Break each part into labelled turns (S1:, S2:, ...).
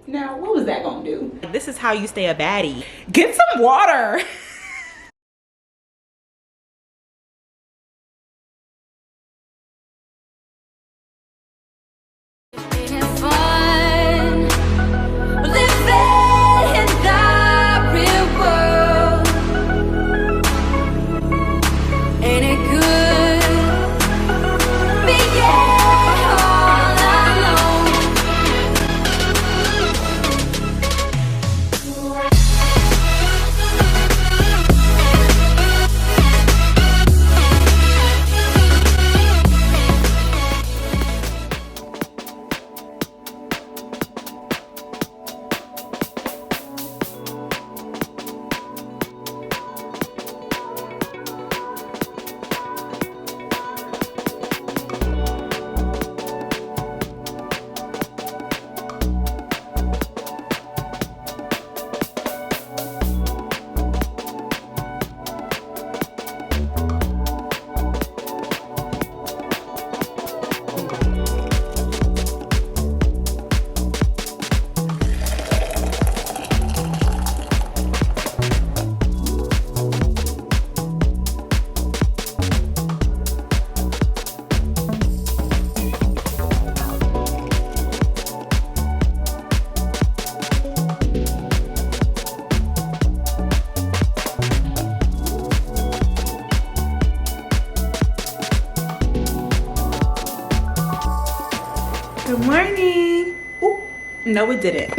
S1: Now, what was that gonna do? This is how you stay a baddie. Get some water. Good morning. Ooh, no it didn't.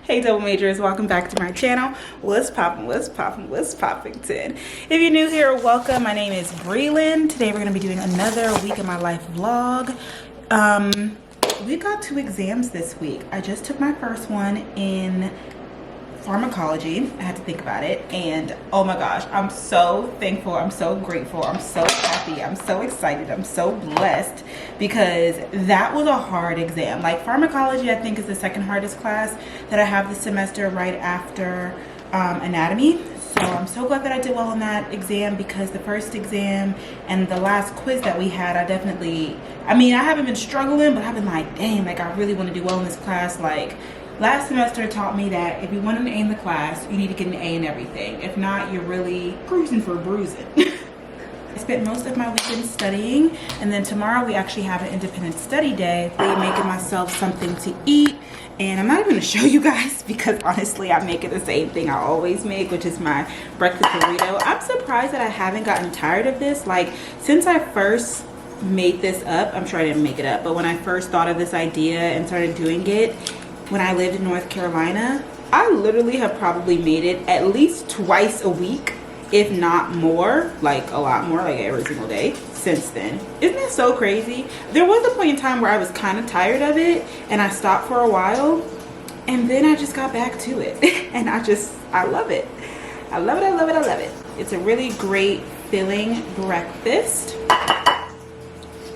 S1: Hey double majors, welcome back to my channel. What's poppin', what's poppin', what's poppington? If you're new here, welcome. My name is Brelynn. Today we're gonna be doing another week in my life vlog. We got 2 exams this week. I just took my first one in pharmacology. I had to think about it, and oh my gosh, I'm so thankful, I'm so grateful, I'm so happy, I'm so excited, I'm so blessed, because that was a hard exam. Like, pharmacology I think is the second hardest class that I have this semester, right after anatomy. So I'm so glad that I did well on that exam, because the first exam and the last quiz that we had, I haven't been struggling, but I've been like, dang, like I really want to do well in this class. Like, last semester taught me that if you want an A in the class, you need to get an A in everything. If not, you're really cruising for bruising. I spent most of my weekend studying, and then tomorrow we actually have an independent study day. I'm making myself something to eat, and I'm not even gonna show you guys because honestly I'm making the same thing I always make, which is my breakfast burrito. I'm surprised that I haven't gotten tired of this. Like, since I first made this up, I'm sure I didn't make it up, but when I first thought of this idea and started doing it, when I lived in North Carolina, I literally have probably made it at least twice a week, if not more, like a lot more, like every single day since then. Isn't that so crazy? There was a point in time where I was kind of tired of it and I stopped for a while, and then I just got back to it. And I love it. I love it, I love it, I love it. It's a really great filling breakfast.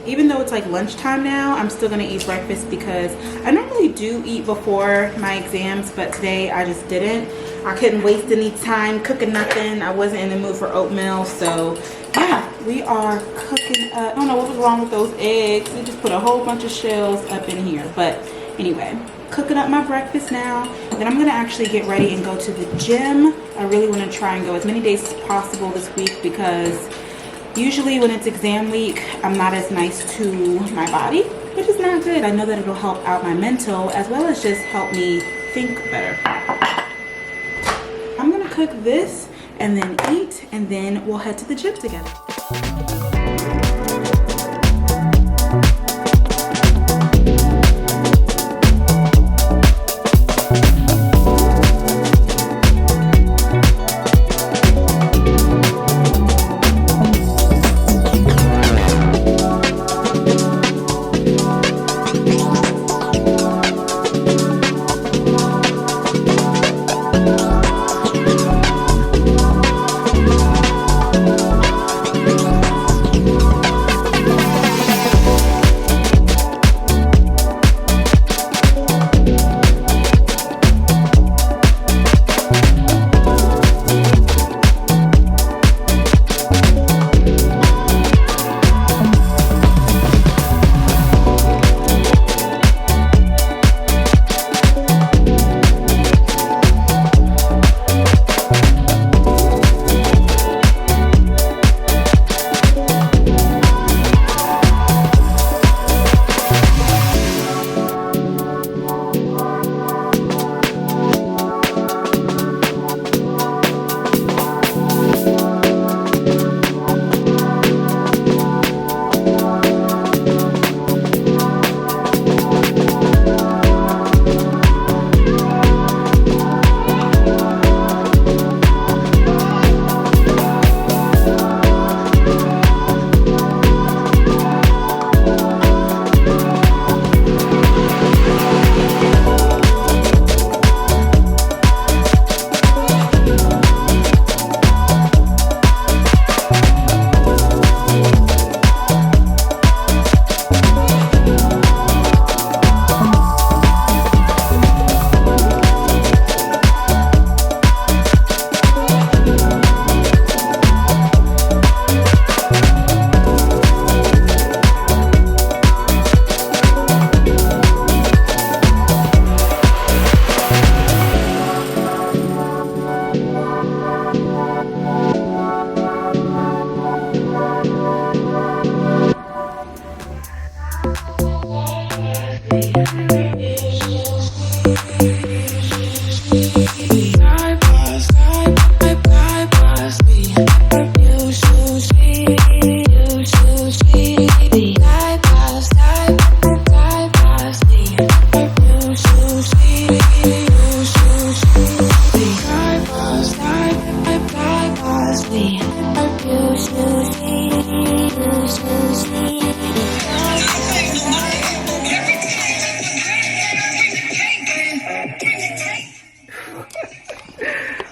S1: Even though it's like lunchtime now, I'm still gonna eat breakfast because I normally do eat before my exams, but today I just didn't. I couldn't waste any time cooking nothing. I wasn't in the mood for oatmeal, so yeah, we are cooking up. I don't know what was wrong with those eggs. We just put a whole bunch of shells up in here, but anyway, cooking up my breakfast now. Then I'm gonna actually get ready and go to the gym. I really wanna try and go as many days as possible this week, because usually when it's exam week, I'm not as nice to my body, which is not good. I know that it'll help out my mental as well as just help me think better. I'm gonna cook this and then eat, and then we'll head to the gym together.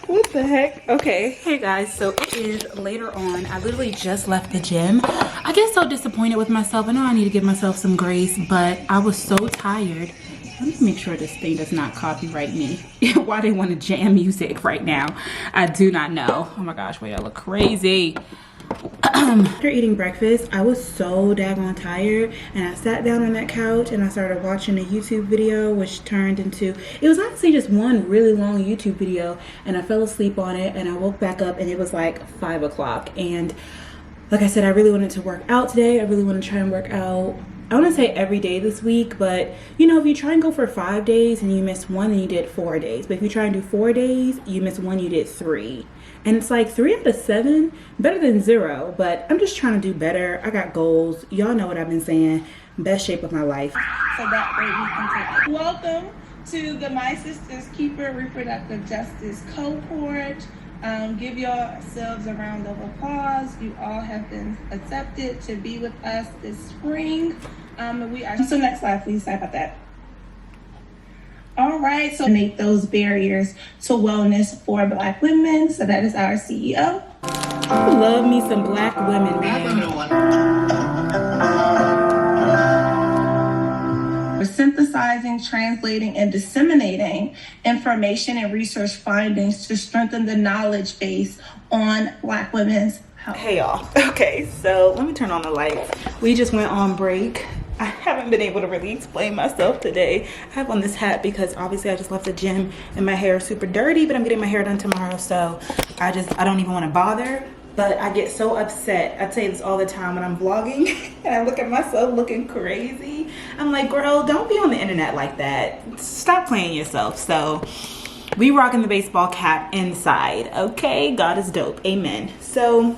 S1: What the heck? Okay, hey guys, so it is later on. I literally just left the gym. I get so disappointed with myself. I know I need to give myself some grace, but I was so tired. Let me make sure this thing does not copyright me. Why they want to jam music right now, I do not know. Oh my gosh, wait, I look crazy. After eating breakfast, I was so daggone tired, and I sat down on that couch and I started watching a YouTube video, which turned into, it was honestly just one really long YouTube video, and I fell asleep on it, and I woke back up and it was like 5 o'clock. And like I said, I really wanted to work out today. I really want to try and work out, I want to say every day this week, but you know, if you try and go for 5 days and you miss one, then you did 4 days. But if you try and do 4 days, you miss one, you did 3. And it's like 3 out of 7, better than 0, but I'm just trying to do better. I got goals. Y'all know what I've been saying. Best shape of my life. So that way we can take it. Welcome to the My Sister's Keeper Reproductive Justice cohort. Give yourselves a round of applause. You all have been accepted to be with us this spring. So next slide, please. Sorry about that. All right, so make those barriers to wellness for Black women. So that is our CEO. I love me some Black women, man. We're synthesizing, translating, and disseminating information and research findings to strengthen the knowledge base on Black women's health. Hey y'all, okay, so let me turn on the lights. We just went on break. I haven't been able to really explain myself today. I have on this hat because obviously I just left the gym and my hair is super dirty, but I'm getting my hair done tomorrow, so I don't even want to bother. But I get so upset. I say this all the time when I'm vlogging and I look at myself looking crazy. I'm like, girl, don't be on the internet like that. Stop playing yourself. So we rocking the baseball cap inside, okay? God is dope, amen. So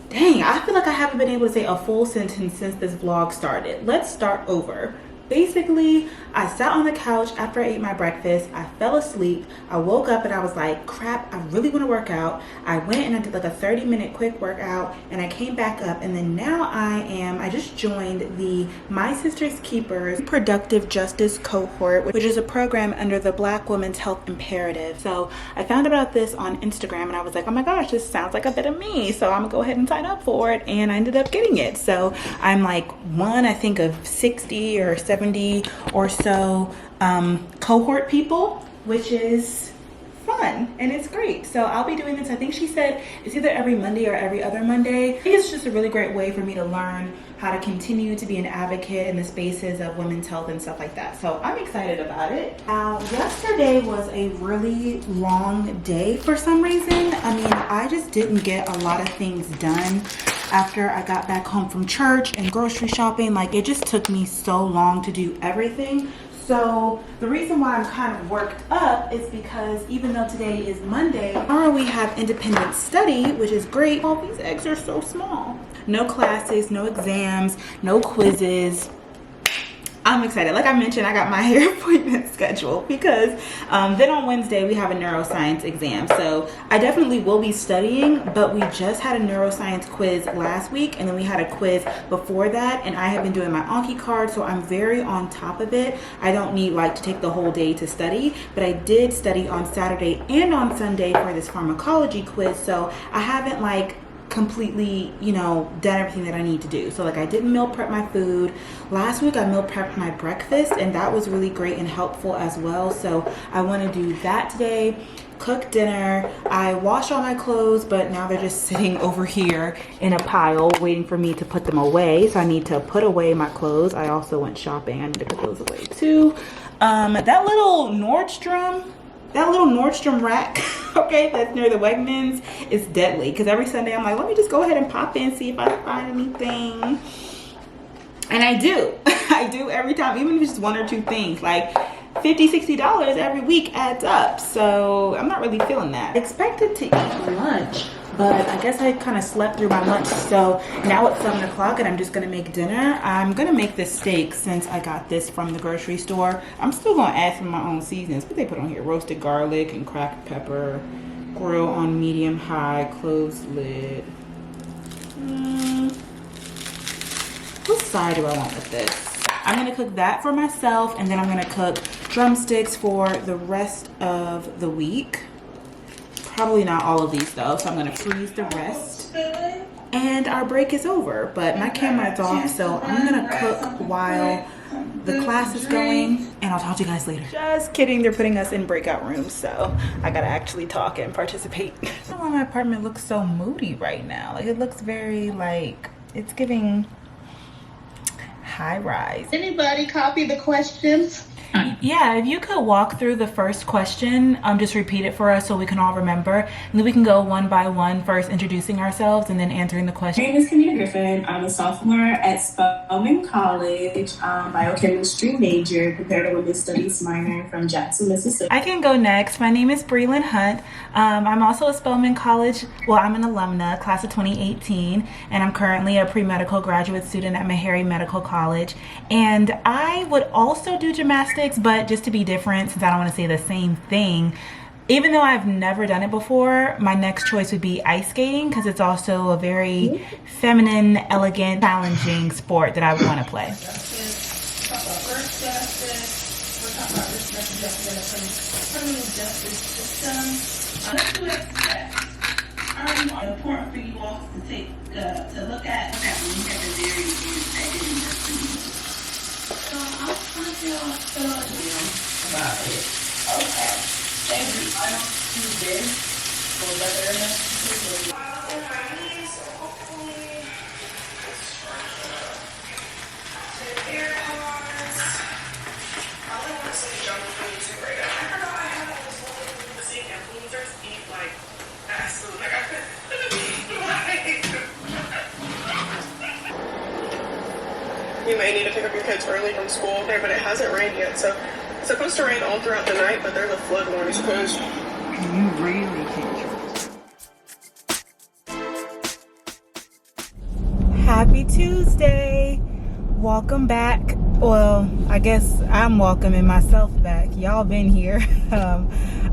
S1: dang, I feel like I haven't been able to say a full sentence since this vlog started. Let's start over. Basically, I sat on the couch after I ate my breakfast. I fell asleep. I woke up and I was like, crap, I really want to work out. I went and I did like a 30-minute quick workout and I came back up, and then now I just joined the My Sister's Keepers Reproductive Justice cohort, which is a program under the Black Women's Health Imperative. So I found about this on Instagram and I was like, oh my gosh, this sounds like a bit of me. So I'm gonna go ahead and sign up for it, and I ended up getting it. So I'm like one, I think, of 60 or 70 or so cohort people, which is fun and it's great. So I'll be doing this, I think she said it's either every Monday or every other Monday. I think it's just a really great way for me to learn how to continue to be an advocate in the spaces of women's health and stuff like that. So I'm excited about it. Yesterday was a really long day for some reason. I mean, I just didn't get a lot of things done after I got back home from church and grocery shopping. Like, it just took me so long to do everything. So the reason why I'm kind of worked up is because even though today is Monday, tomorrow we have independent study, which is great. All these eggs are so small. No classes, no exams, no quizzes. I'm excited. Like I mentioned, I got my hair appointment scheduled because then on Wednesday we have a neuroscience exam. So I definitely will be studying, but we just had a neuroscience quiz last week, and then we had a quiz before that, and I have been doing my Anki card, so I'm very on top of it. I don't need like to take the whole day to study, but I did study on Saturday and on Sunday for this pharmacology quiz, so I haven't like completely, you know, done everything that I need to do. So like I didn't meal prep my food. Last week I meal prepped my breakfast, and that was really great and helpful as well. So I want to do that today. Cook dinner. I washed all my clothes, but now they're just sitting over here in a pile waiting for me to put them away. So I need to put away my clothes. I also went shopping. I need to put those away too. That little Nordstrom rack, okay, that's near the Wegmans, is deadly, because every Sunday I'm like, let me just go ahead and pop in, see if I can find anything. And I do. I do every time, even if it's just one or two things. Like $50-$60 every week adds up, so I'm not really feeling that. I expected to eat lunch, but I guess I kind of slept through my lunch, so now it's 7 o'clock and I'm just gonna make dinner. I'm gonna make this steak since I got this from the grocery store. I'm still gonna add some of my own seasonings. What they put on here? Roasted garlic and cracked pepper, grill on medium high, closed lid. What side do I want with this? I'm gonna cook that for myself, and then I'm gonna cook drumsticks for the rest of the week. Probably not all of these though, so I'm gonna freeze the rest. And our break is over, but my camera is off, so I'm gonna cook while the class is going, and I'll talk to you guys later. Just kidding, they're putting us in breakout rooms, so I gotta actually talk and participate. I don't know why my apartment looks so moody right now. Like, it looks very, like, it's giving high rise.
S2: Anybody copy the questions?
S1: Yeah, if you could walk through the first question, just repeat it for us so we can all remember. And then we can go one by one, first introducing ourselves and then answering the question.
S3: My name is Camila Griffin. I'm a sophomore at Spelman College, biochemistry major, comparative women's studies minor from Jackson, Mississippi.
S1: I can go next. My name is Brelynn Hunt. I'm also a Spelman College, well, I'm an alumna, class of 2018, and I'm currently a pre-medical graduate student at Meharry Medical College. And I would also do gymnastics, but just to be different, since I don't want to say the same thing, even though I've never done it before, my next choice would be ice skating, because it's also a very feminine, elegant, challenging sport that I would want to play.
S4: Important for you all to take to look at when you have a very so I'm trying to fill out about it. Okay. Thank you. I don't do this. So better enough to hopefully I want to say junk food too right now. I forgot I had all this one the same influencers eat like absolutely like You may need to pick up your kids early from school there, but it hasn't rained yet, so it's supposed to rain all throughout the night, but there's a flood warning supposed.
S1: You really can't. Happy Tuesday. Welcome back. Well, I guess I'm welcoming myself back. Y'all been here.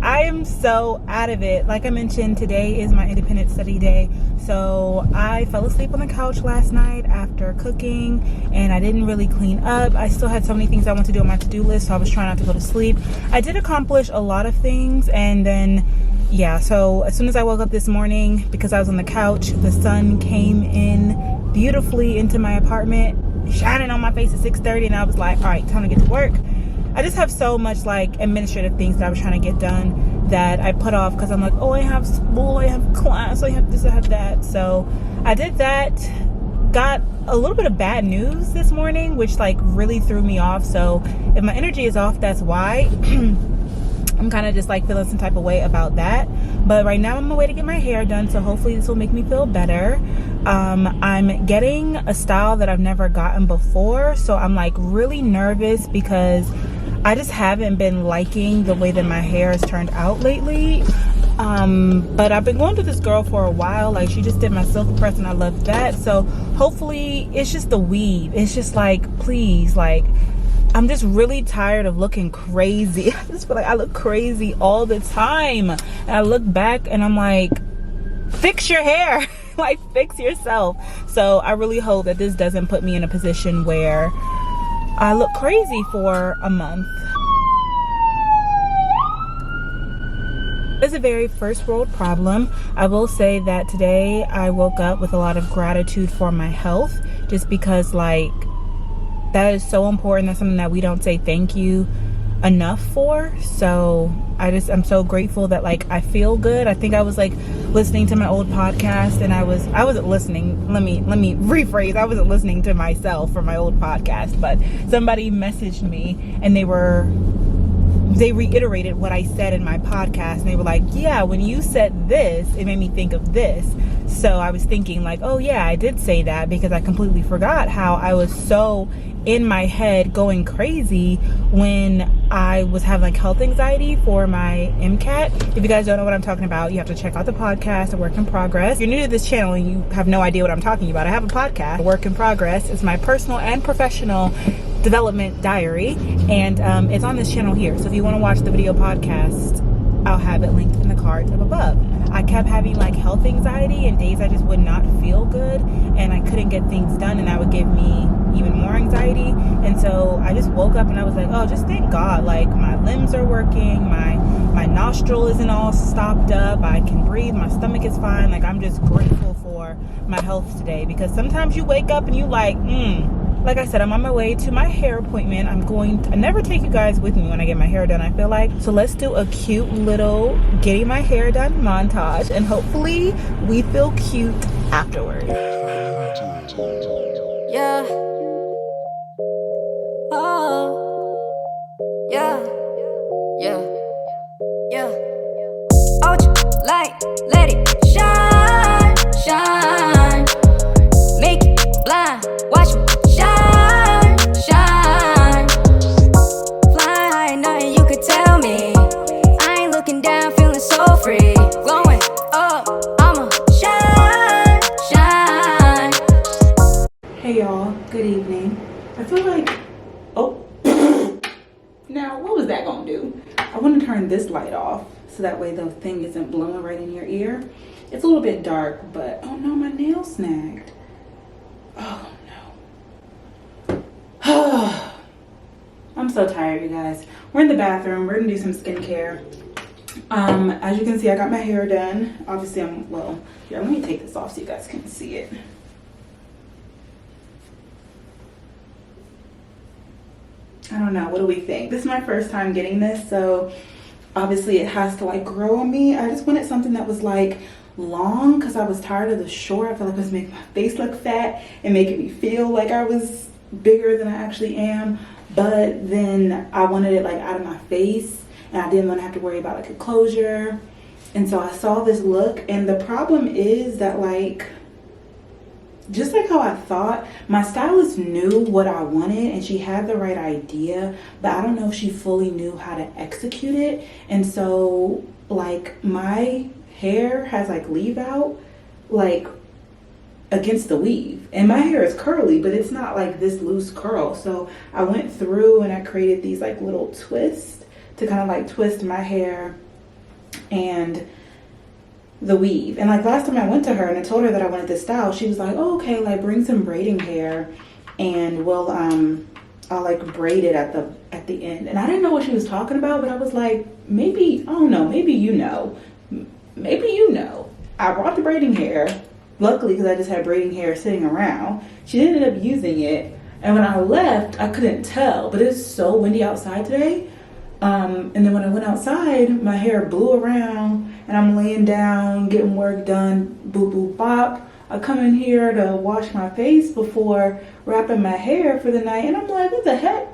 S1: I am so out of it. Like I mentioned, today is my independent study day. So I fell asleep on the couch last night after cooking, and I didn't really clean up. I still had so many things I want to do on my to-do list, so I was trying not to go to sleep. I did accomplish a lot of things, and then yeah, so as soon as I woke up this morning, because I was on the couch, the sun came in beautifully into my apartment, shining on my face at 6:30, and I was like, all right, time to get to work. I just have so much like administrative things that I was trying to get done that I put off because I'm like, oh, I have school, I have class, I have this, I have that. So I did that. Got a little bit of bad news this morning, which like really threw me off. So if my energy is off, that's why. I'm kind of just like feeling some type of way about that. But right now I'm on my way to get my hair done, so hopefully this will make me feel better. I'm getting a style that I've never gotten before, so I'm like really nervous because I just haven't been liking the way that my hair has turned out lately. But I've been going to this girl for a while. Like, she just did my silk press and I love that. So hopefully it's just the weave. It's just like, please, like, I'm just really tired of looking crazy. I just feel like I look crazy all the time. And I look back and I'm like, fix your hair. Like, fix yourself. So I really hope that this doesn't put me in a position where I look crazy for a month. It's a very first world problem. I will say that today I woke up with a lot of gratitude for my health, just because like that is so important. That's something that we don't say thank you enough for. So I'm so grateful that like I feel good. I think I was like listening to my old podcast, and I wasn't listening. Let me rephrase. I wasn't listening to myself for my old podcast, but somebody messaged me and they reiterated what I said in my podcast, and they were like, yeah, when you said this, it made me think of this. So I was thinking like, oh yeah, I did say that, because I completely forgot how I was so in my head going crazy when I was having like health anxiety for my MCAT. If you guys don't know what I'm talking about, you have to check out the podcast, A Work in Progress. If you're new to this channel and you have no idea what I'm talking about, I have a podcast, A Work in Progress. It's my personal and professional development diary, and it's on this channel here. So if you want to watch the video podcast, I'll have it linked in the cards up above. I kept having like health anxiety and days I just would not feel good and I couldn't get things done, and that would give me even more anxiety. And so I just woke up and I was like, oh, just thank God, like my limbs are working, my nostril isn't all stopped up, I can breathe, my stomach is fine. Like, I'm just grateful for my health today, because sometimes you wake up and you like, like I said, I'm on my way to my hair appointment. I never take you guys with me when I get my hair done, I feel like. So let's do a cute little getting my hair done montage, and hopefully we feel cute afterwards.
S5: Yeah. Oh. Yeah. Yeah. Yeah. Light, let it shine, shine. Make it blind, watch me shine, shine. Fly high, nothing you could tell me. I ain't looking down, feeling so free. Glowing up, I'ma shine, shine.
S1: Hey y'all, good evening. I feel like, oh, now what was that gonna do? I want to turn this light off so that way the thing isn't blowing right in your ear. It's a little bit dark, but oh no, my nail snagged. Oh no. I'm so tired, you guys. We're in the bathroom. We're gonna do some skincare. As you can see, I got my hair done. Obviously, here, let me take this off so you guys can see it. I don't know, what do we think? This is my first time getting this, so obviously it has to like grow on me. I just wanted something that was like long, because I was tired of the short. I feel like it was making my face look fat and making me feel like I was bigger than I actually am. But then I wanted it like out of my face, and I didn't want to have to worry about like a closure. And so I saw this look, and the problem is that like, just like how I thought, my stylist knew what I wanted and she had the right idea, but I don't know if she fully knew how to execute it. And so like my hair has like leave out like against the weave, and my hair is curly, but it's not like this loose curl. So I went through and I created these like little twists to kind of like twist my hair and the weave. And like last time I went to her and I told her that I wanted this style, she was like, oh, okay, like bring some braiding hair and we'll I'll like braid it at the end. And I didn't know what she was talking about, but I was like, maybe, I don't know, maybe you know. I brought the braiding hair, luckily, because I just had braiding hair sitting around. She ended up using it, and when I left I couldn't tell, but it's so windy outside today. And then when I went outside, my hair blew around and I'm laying down, getting work done, boop, boop, bop. I come in here to wash my face before wrapping my hair for the night, and I'm like, what the heck?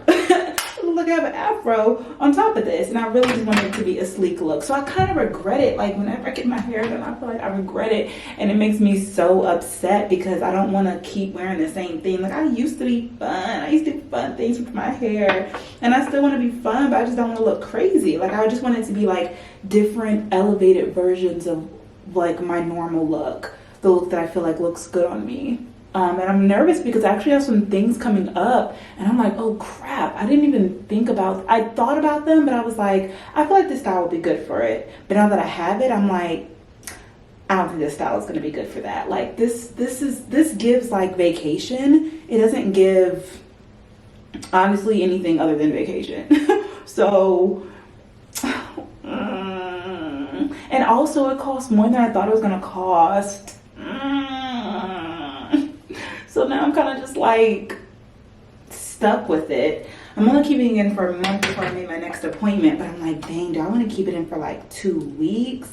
S1: Look, I have an afro on top of this, and I really just wanted it to be a sleek look. So I kind of regret it. Like whenever I get my hair done, I feel like I regret it, and it makes me so upset because I don't want to keep wearing the same thing. Like I used to be fun. I used to do fun things with my hair, and I still want to be fun, but I just don't want to look crazy. Like I just want it to be like different elevated versions of like my normal look, the look that I feel like looks good on me. And I'm nervous because I actually have some things coming up, and I'm like, oh crap, I didn't even think about, I thought about them, but I was like, I feel like this style would be good for it. But now that I have it, I'm like, I don't think this style is going to be good for that. Like this gives like vacation. It doesn't give honestly anything other than vacation. So and also it costs more than I thought it was going to cost. So now I'm kind of just like stuck with it. I'm only keeping it in for a month before I make my next appointment, but I'm like, dang, do I want to keep it in for like 2 weeks?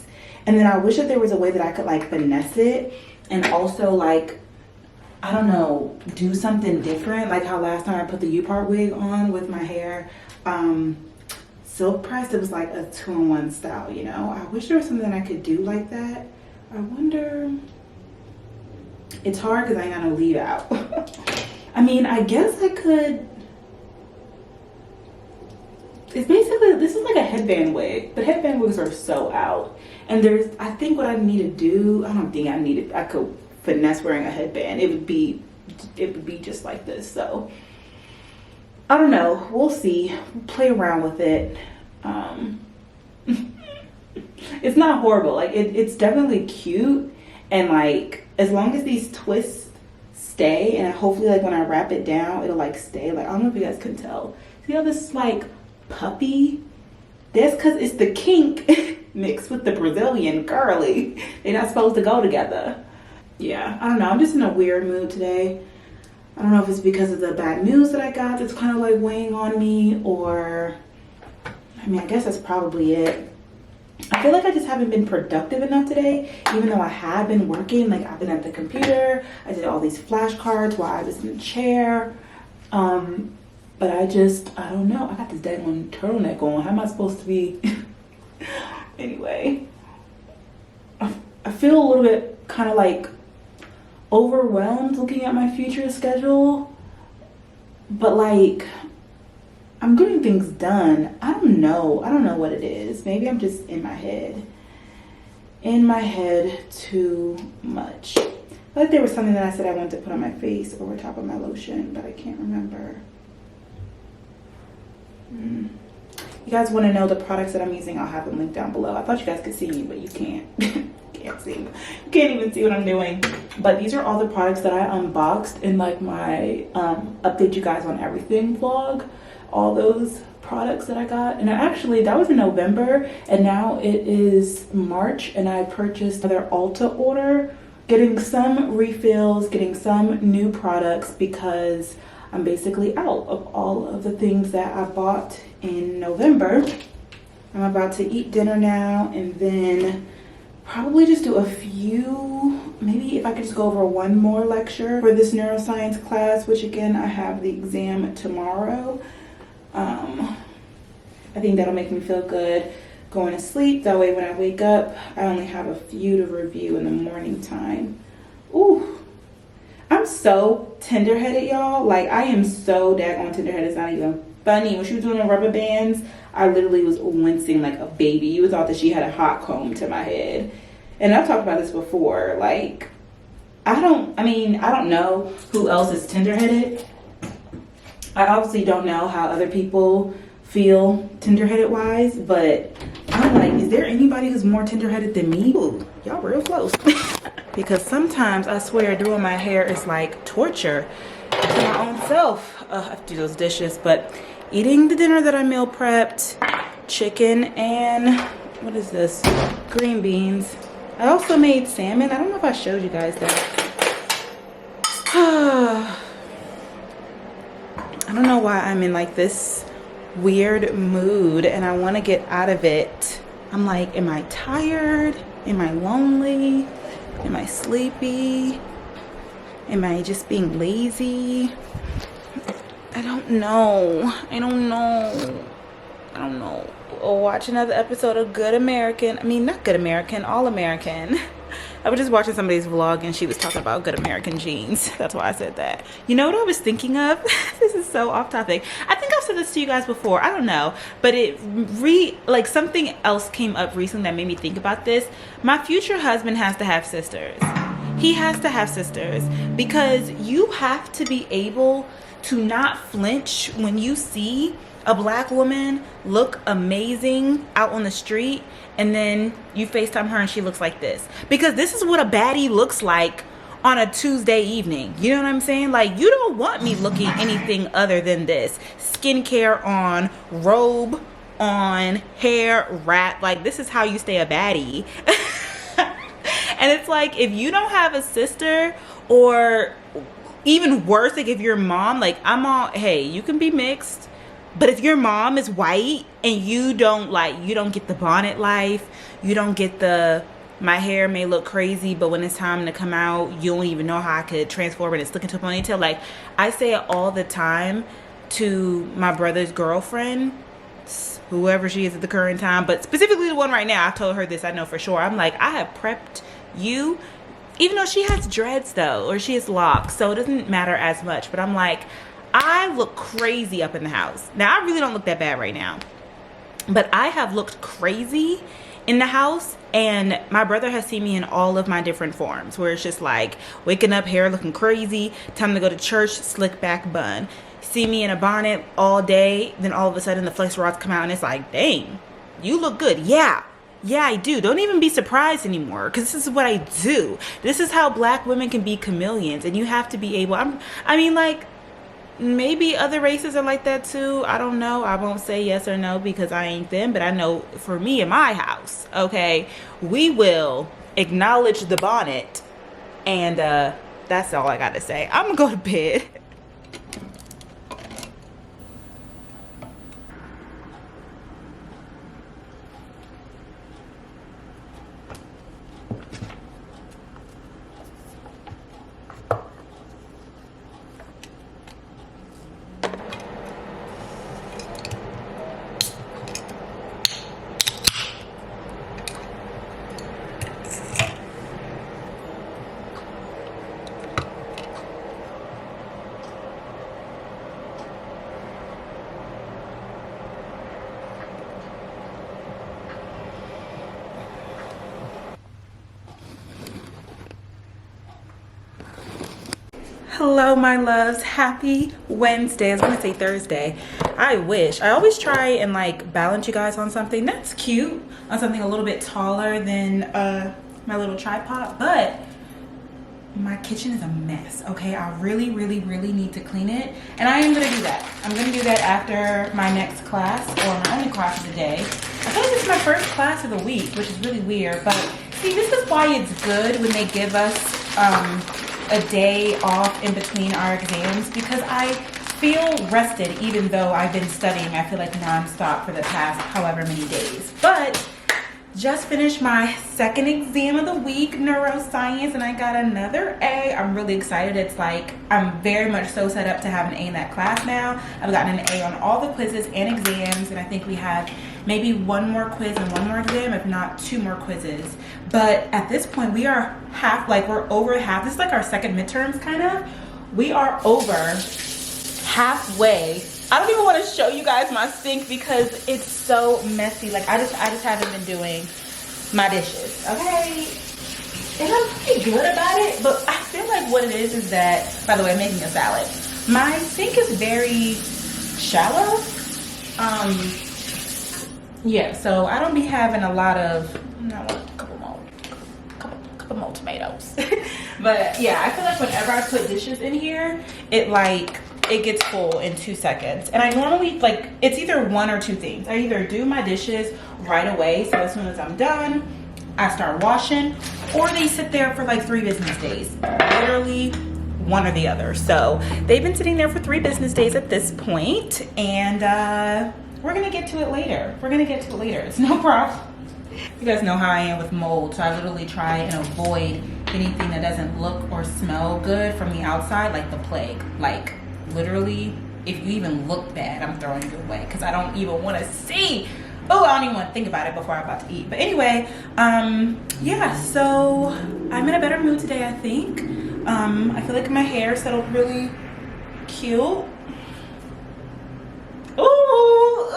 S1: And then I wish that there was a way that I could like finesse it and also like, I don't know, do something different. Like how last time I put the U-part wig on with my hair silk pressed, it was like a 2-in-1 style, you know? I wish there was something I could do like that. I wonder, It's hard because I ain't got no leave out. I mean, I guess I could. It's basically, this is like a headband wig, but headband wigs are so out. And I think what I need to do, I don't think I could finesse wearing a headband. It would be just like this. So I don't know, we'll see. We'll play around with it. It's not horrible. Like it's definitely cute, and like as long as these twists stay, and hopefully like when I wrap it down it'll like stay. Like I don't know if you guys can tell. See how this is like puppy? That's because it's the kink mixed with the Brazilian curly. They're not supposed to go together. Yeah, I don't know. I'm just in a weird mood today. I don't know if it's because of the bad news that I got that's kind of like weighing on me, or I mean, I guess that's probably it. I feel like I just haven't been productive enough today, even though I have been working. Like I've been at the computer, I did all these flashcards while I was in the chair. But I don't know. I got this dang turtleneck on. How am I supposed to be? Anyway, I feel a little bit kind of like overwhelmed looking at my future schedule, but like I'm getting things done. I don't know what it is. Maybe I'm just in my head too much. I feel like there was something that I said I wanted to put on my face over top of my lotion, but I can't remember. You guys want to know the products that I'm using? I'll have them linked down below. I thought you guys could see me, but you can't. Can't see. You can't even see what I'm doing. But these are all the products that I unboxed in like my update you guys on everything vlog. All those products that I got. And actually that was in November, and now it is March, and I purchased another ULTA order, getting some refills, getting some new products, because I'm basically out of all of the things that I bought in November. I'm about to eat dinner now, and then probably just do a few, maybe if I could just go over one more lecture for this neuroscience class, which again, I have the exam tomorrow. I think that'll make me feel good going to sleep. That way when I wake up, I only have a few to review in the morning time. Ooh, I'm so tender-headed, y'all. Like, I am so daggone tender-headed. It's not even funny. When she was doing the rubber bands, I literally was wincing like a baby. You would thought that she had a hot comb to my head. And I've talked about this before. Like, I don't know who else is tender-headed. I obviously don't know how other people feel tender-headed wise, but I'm like, is there anybody who's more tender-headed than me? Ooh, y'all real close. Because sometimes I swear doing my hair is like torture to my own self. I have to do those dishes, but eating the dinner that I meal prepped, chicken and what is this? Green beans. I also made salmon. I don't know if I showed you guys that. I don't know why I'm in like this weird mood, and I want to get out of it. I'm like, am I tired? Am I lonely? Am I sleepy? Am I just being lazy? I don't know. Or watch another episode of Good American. I mean, not Good American, All American. I was just watching somebody's vlog and she was talking about Good American jeans. That's why I said that. You know what I was thinking of? This is so off topic. I think I've said this to you guys before. I don't know. But like something else came up recently that made me think about this. My future husband has to have sisters. He has to have sisters, because you have to be able to not flinch when you see a black woman look amazing out on the street, and then you FaceTime her and she looks like this. Because this is what a baddie looks like on a Tuesday evening. You know what I'm saying? Like, you don't want me looking anything other than this. Skincare on, robe on, hair wrap. Like, this is how you stay a baddie. And it's like, if you don't have a sister, or even worse, like if your mom, like I'm all, hey, you can be mixed. But if your mom is white and you don't get the bonnet life, you don't get the, my hair may look crazy, but when it's time to come out, you don't even know how I could transform it and stick it to a ponytail. Like, I say it all the time to my brother's girlfriend, whoever she is at the current time, but specifically the one right now. I told her this, I know for sure. I'm like, I have prepped you even though she has dreads though, or she has locks, so it doesn't matter as much. But I'm like, I look crazy up in the house. Now I really don't look that bad right now, but I have looked crazy in the house, and my brother has seen me in all of my different forms, where it's just like waking up, hair looking crazy, time to go to church, slick back bun. See me in a bonnet all day, then all of a sudden the flex rods come out and it's like, dang, you look good. Yeah, I do. Don't even be surprised anymore, because this is what I do. This is how black women can be chameleons, and you have to be able, I mean, like, maybe other races are like that too. I don't know. I won't say yes or no because I ain't them, but I know for me in my house, okay, we will acknowledge the bonnet, and that's all I gotta say. I'm gonna go to bed. Hello my loves, happy Wednesday. I was gonna say Thursday. I wish. I always try and like balance you guys on something that's cute, on something a little bit taller than my little tripod, but my kitchen is a mess, okay? I really need to clean it, and I am gonna do that. I'm gonna do that after my next class, or my only class of the day. I feel like this is my first class of the week, which is really weird, but see, this is why it's good when they give us a day off in between our exams, because I feel rested even though I've been studying, I feel like nonstop for the past however many days. But just finished my second exam of the week, neuroscience, and I got another A. I'm really excited. It's like I'm very much so set up to have an A in that class now. I've gotten an A on all the quizzes and exams, and I think we have maybe one more quiz and one more exam, if not two more quizzes. But at this point, we are we're over half. This is like our second midterms, kind of. We are over halfway. I don't even want to show you guys my sink because it's so messy. Like I just haven't been doing my dishes, okay? And I'm pretty good about it, but I feel like what it is that, by the way, I'm making a salad. My sink is very shallow. Yeah, so I don't be having a lot of, I want a couple more tomatoes. But yeah, I feel like whenever I put dishes in here, it gets full in 2 seconds. And I normally, like, it's either one or two things. I either do my dishes right away, so as soon as I'm done, I start washing, or they sit there for like 3 business days. Literally one or the other. So they've been sitting there for 3 business days at this point, and we're gonna get to it later. It's no problem. You guys know how I am with mold, so I literally try and avoid anything that doesn't look or smell good from the outside, like the plague. Like, literally, if you even look bad, I'm throwing you away because I don't even want to see. Oh, I don't even want to think about it before I'm about to eat. But anyway, yeah, so I'm in a better mood today, I think. I feel like my hair settled really cute. Ooh.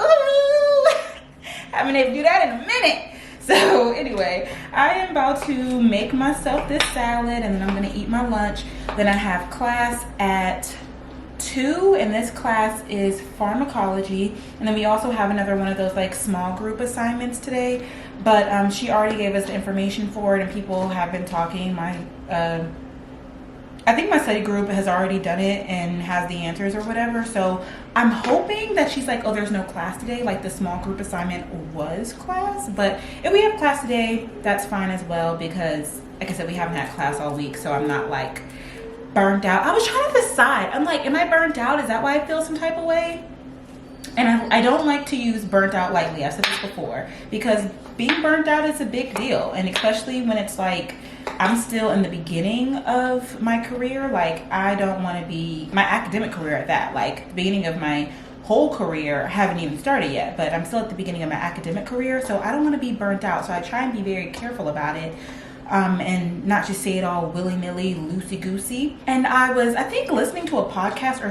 S1: Haven't been able to do that in a minute. So anyway, I am about to make myself this salad, and then I'm gonna eat my lunch. Then I have class at 2, and this class is pharmacology, and then we also have another one of those like small group assignments today, but she already gave us the information for it, and people have been talking. I think my study group has already done it and has the answers or whatever, so I'm hoping that she's like, oh, there's no class today, like the small group assignment was class. But if we have class today, that's fine as well, because like I said, we haven't had class all week, so I'm not like burnt out. I was trying to decide. I'm like, am I burnt out? Is that why I feel some type of way? And I don't like to use burnt out lightly. I've said this before, because being burnt out is a big deal, and especially when it's like I'm still in the beginning of my career. Like, I don't want to be my academic career at that. Like, the beginning of my whole career, I haven't even started yet, but I'm still at the beginning of my academic career, so I don't want to be burnt out. So I try and be very careful about it. and not just say it all willy-nilly, loosey-goosey. And I think, listening to a podcast or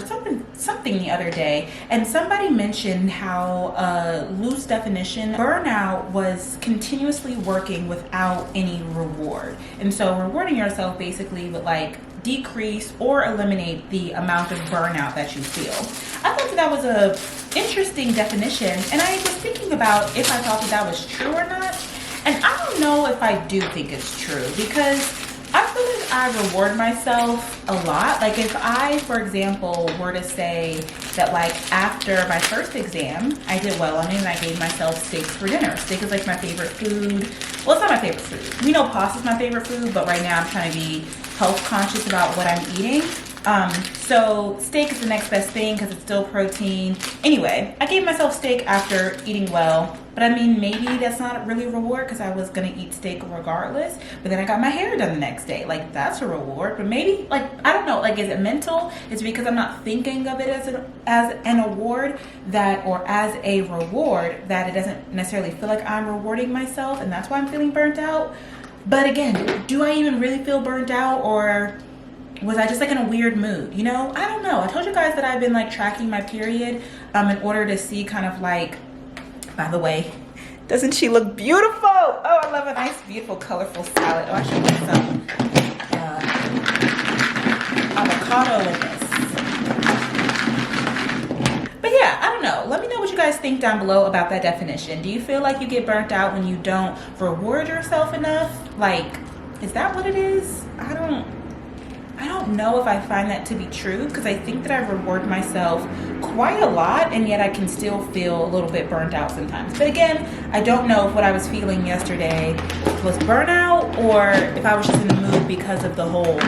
S1: something the other day, and somebody mentioned how loose definition, burnout was continuously working without any reward. And so rewarding yourself basically would like decrease or eliminate the amount of burnout that you feel. I thought that was a interesting definition, and I was thinking about if I thought that was true or not. And I don't know if I do think it's true, because I feel like I reward myself a lot. Like if I, for example, were to say that like after my first exam, I did well on it and I gave myself steaks for dinner. Steak is like my favorite food. Well, it's not my favorite food. We know pasta's my favorite food, but right now I'm trying to be health conscious about what I'm eating. So steak is the next best thing because it's still protein. Anyway, I gave myself steak after eating well, but I mean, maybe that's not really a reward because I was gonna eat steak regardless, but then I got my hair done the next day. Like that's a reward, but maybe like, I don't know, like is it mental? It's because I'm not thinking of it as an award that, or as a reward, that it doesn't necessarily feel like I'm rewarding myself, and that's why I'm feeling burnt out. But again, do I even really feel burnt out, or was I just like in a weird mood? You know, I don't know. I told you guys that I've been like tracking my period in order to see kind of like, by the way, doesn't she look beautiful? Oh, I love a nice, beautiful, colorful salad. Oh, I should put some avocado in this. But yeah, I don't know. Let me know what you guys think down below about that definition. Do you feel like you get burnt out when you don't reward yourself enough? Like, is that what it is? I don't know if I find that to be true, because I think that I reward myself quite a lot, and yet I can still feel a little bit burnt out sometimes. But again, I don't know if what I was feeling yesterday was burnout or if I was just in the mood because of the whole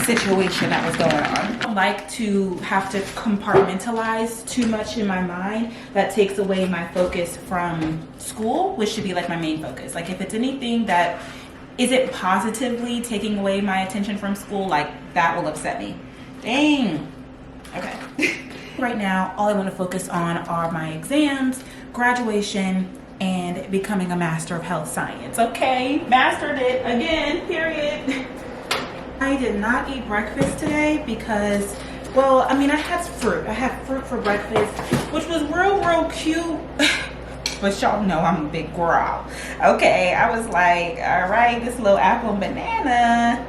S1: situation that was going on. I don't like to have to compartmentalize too much in my mind. That takes away my focus from school, which should be like my main focus. Like if it's anything that isn't positively taking away my attention from school, like that will upset me. Dang. Okay. Right now, all I want to focus on are my exams, graduation, and becoming a master of health science. Okay, mastered it again, period. I did not eat breakfast today because, well, I mean, I had fruit. I had fruit for breakfast, which was real cute. But y'all know I'm a big girl. Okay, I was like, all right, this little apple and banana,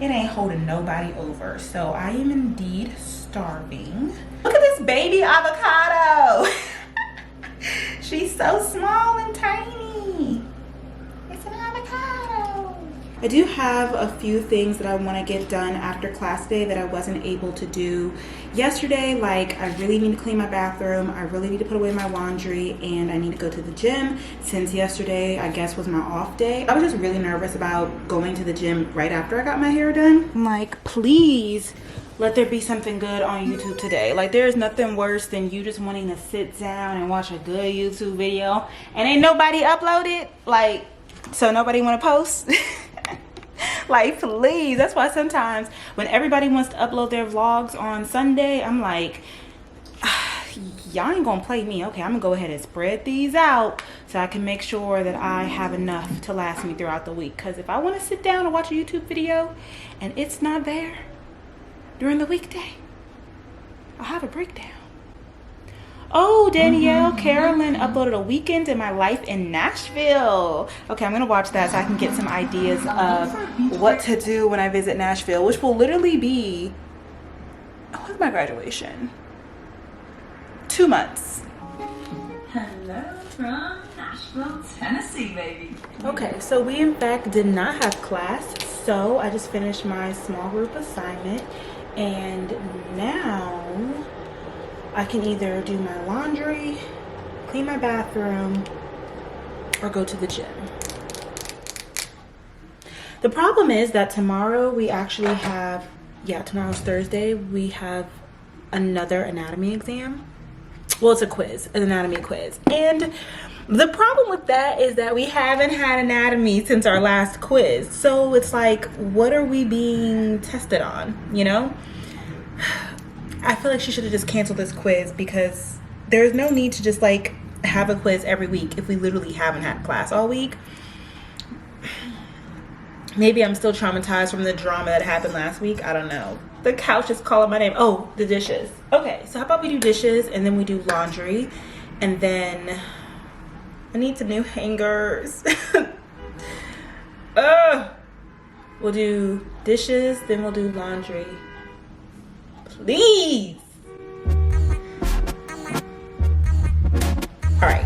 S1: it ain't holding nobody over. So I am indeed starving. Look at this baby avocado. She's so small and tiny. It's an avocado. I do have a few things that I want to get done after class day that I wasn't able to do yesterday. Like I really need to clean my bathroom, I really need to put away my laundry, and I need to go to the gym since yesterday I guess was my off day. I was just really nervous about going to the gym right after I got my hair done. I'm like, please let there be something good on YouTube today. Like there's nothing worse than you just wanting to sit down and watch a good YouTube video and ain't nobody uploaded. Like, so nobody want to post. Like please. That's why sometimes when everybody wants to upload their vlogs on Sunday, I'm like, y'all ain't gonna play me. Okay, I'm gonna go ahead and spread these out so I can make sure that I have enough to last me throughout the week. Because if I want to sit down and watch a YouTube video and it's not there during the weekday, I'll have a breakdown. Oh, Danielle Carolyn uploaded a weekend in my life in Nashville. Okay, I'm gonna watch that so I can get some ideas of what to do when I visit Nashville, which will literally be, when's my graduation? 2 months.
S4: Hello from Nashville, Tennessee, baby.
S1: Okay, so we in fact did not have class, so I just finished my small group assignment, and now I can either do my laundry, clean my bathroom, or go to the gym. The problem is that tomorrow we actually have, tomorrow's Thursday, we have another anatomy exam. Well, it's a quiz, an anatomy quiz. And the problem with that is that we haven't had anatomy since our last quiz. So it's like, what are we being tested on, you know? I feel like she should have just canceled this quiz because there's no need to just like have a quiz every week if we literally haven't had class all week. Maybe I'm still traumatized from the drama that happened last week. I don't know. The couch is calling my name. Oh, the dishes. Okay, so how about we do dishes and then we do laundry, and then I need some new hangers. We'll do dishes, then we'll do laundry. Please. All right.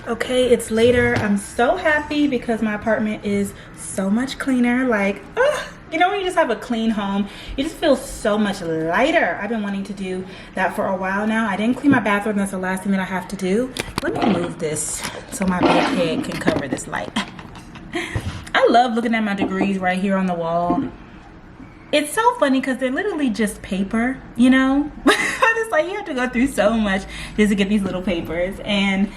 S1: Okay, it's later. I'm so happy because my apartment is so much cleaner. Like, you know, when you just have a clean home, you just feel so much lighter. I've been wanting to do that for a while now. I didn't clean my bathroom. That's the last thing that I have to do. Let me move this so my big head can cover this light. I love looking at my degrees right here on the wall. It's so funny because they're literally just paper, you know? It's like you have to go through so much just to get these little papers. And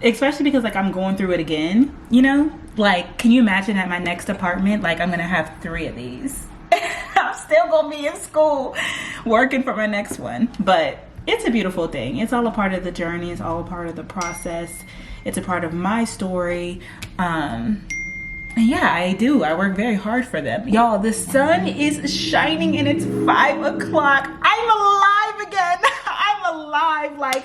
S1: especially because like I'm going through it again, you know? Like, can you imagine at my next apartment, like I'm gonna have 3 of these. I'm still gonna be in school working for my next one. But it's a beautiful thing. It's all a part of the journey. It's all a part of the process. It's a part of my story. And yeah, I work very hard for them. Y'all, the sun is shining and it's 5 o'clock. I'm alive again. I'm alive. Like,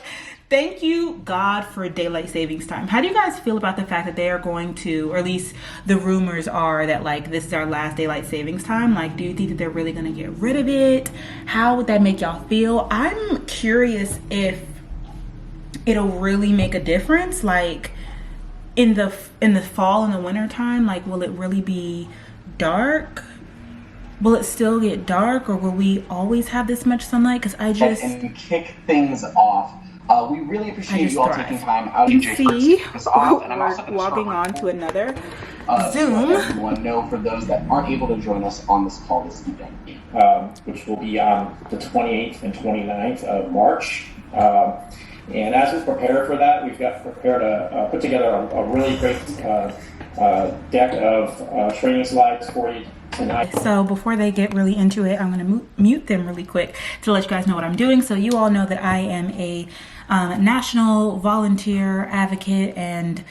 S1: thank you, God, for daylight savings time. How do you guys feel about the fact that they are going to, or at least the rumors are that like this is our last daylight savings time? Like, do you think that they're really gonna get rid of it? How would that make y'all feel? I'm curious if it'll really make a difference. Like in the fall and the winter time, like will it really be dark? Will it still get dark, or will we always have this much sunlight? Because I just
S6: and kick things off. We really appreciate you all taking time out of your
S1: see
S6: this off, and I'm also
S1: we're walking on to another
S6: to
S1: Zoom.
S6: let everyone know for those that aren't able to join us on this call this evening,
S7: which will be on the 28th and 29th of March. And as we prepare for that, we've got prepared put together a really great deck of training slides for you tonight.
S1: So before they get really into it, I'm going to mute them really quick to let you guys know what I'm doing. So you all know that I am a national volunteer, advocate, and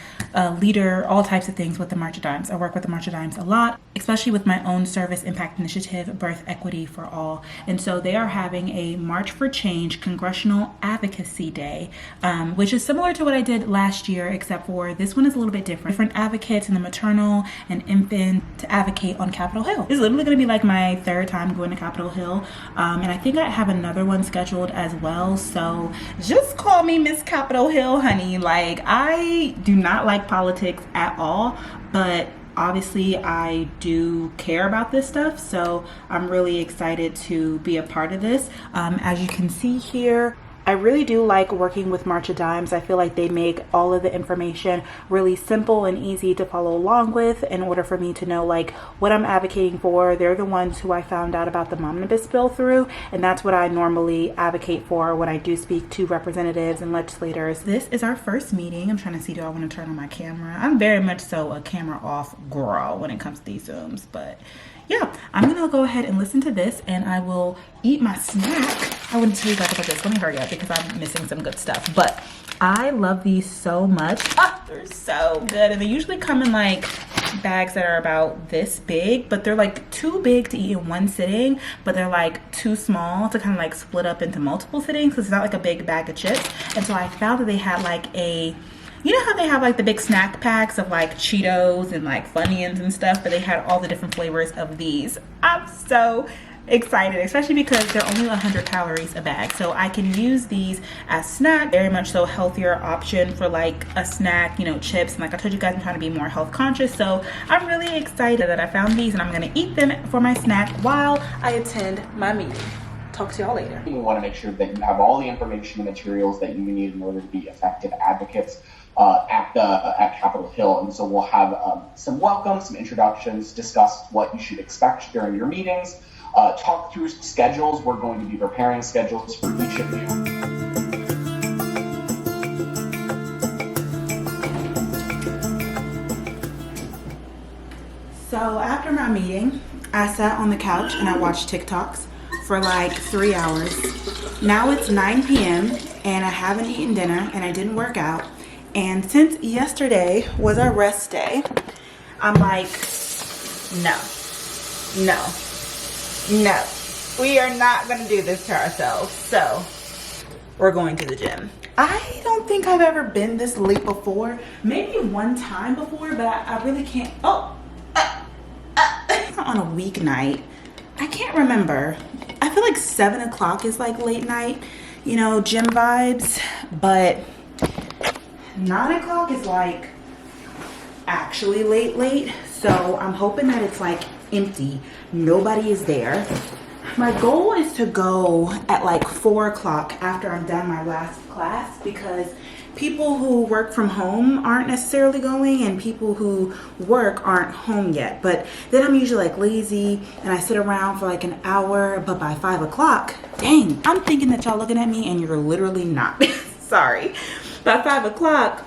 S1: leader, all types of things with the March of Dimes. I work with the March of Dimes a lot, especially with my own service impact initiative, Birth Equity for All. And so they are having a March for Change Congressional Advocacy Day, which is similar to what I did last year, except for this one is a little bit different. Different advocates in the maternal and infant to advocate on Capitol Hill. This is literally going to be like my 3rd time going to Capitol Hill. And I think I have another one scheduled as well. So just call me Miss Capitol Hill, honey. Like, I do not like politics at all, but obviously I do care about this stuff, so I'm really excited to be a part of this. As you can see here, I really do like working with March of Dimes. I feel like they make all of the information really simple and easy to follow along with in order for me to know like what I'm advocating for. They're the ones who I found out about the omnibus bill through, and that's what I normally advocate for when I do speak to representatives and legislators. This is our first meeting. I'm trying to see, do I want to turn on my camera? I'm very much so a camera off girl when it comes to these Zooms, but yeah, I'm gonna go ahead and listen to this and I will eat my snack. I wouldn't tell you guys about this. Let me hurry up because I'm missing some good stuff. But I love these so much. They're so good. And they usually come in like bags that are about this big, but they're like too big to eat in one sitting, but they're like too small to kind of like split up into multiple sittings because it's not like a big bag of chips. And so I found that they had like you know how they have like the big snack packs of like Cheetos and like Funyuns and stuff, but they had all the different flavors of these. I'm so excited, especially because they're only 100 calories a bag, so I can use these as snack. Very much so healthier option for like a snack, you know, chips. And like I told you guys, I'm trying to be more health conscious, so I'm really excited that I found these and I'm gonna eat them for my snack while I attend my meeting. Talk to y'all later.
S6: We want to make sure that you have all the information and materials that you need in order to be effective advocates at Capitol Hill. And so we'll have some welcomes, some introductions, discuss what you should expect during your meetings, talk through schedules. We're going to be preparing schedules for each of you.
S1: So after my meeting, I sat on the couch and I watched TikToks for like 3 hours. Now it's 9 p.m. and I haven't eaten dinner and I didn't work out. And since yesterday was our rest day, I'm like, no, we are not gonna do this to ourselves. So we're going to the gym. I don't think I've ever been this late before. Maybe one time before, but I really can't. On a weeknight, I can't remember. I feel like 7 o'clock is like late night, you know, gym vibes, but 9 o'clock is like actually late. So I'm hoping that it's like empty. Nobody is there. My goal is to go at like 4 o'clock after I'm done my last class, because people who work from home aren't necessarily going and people who work aren't home yet. But then I'm usually like lazy and I sit around for like an hour, but by 5 o'clock, dang, I'm thinking that y'all looking at me and you're literally not. Sorry. By 5 o'clock,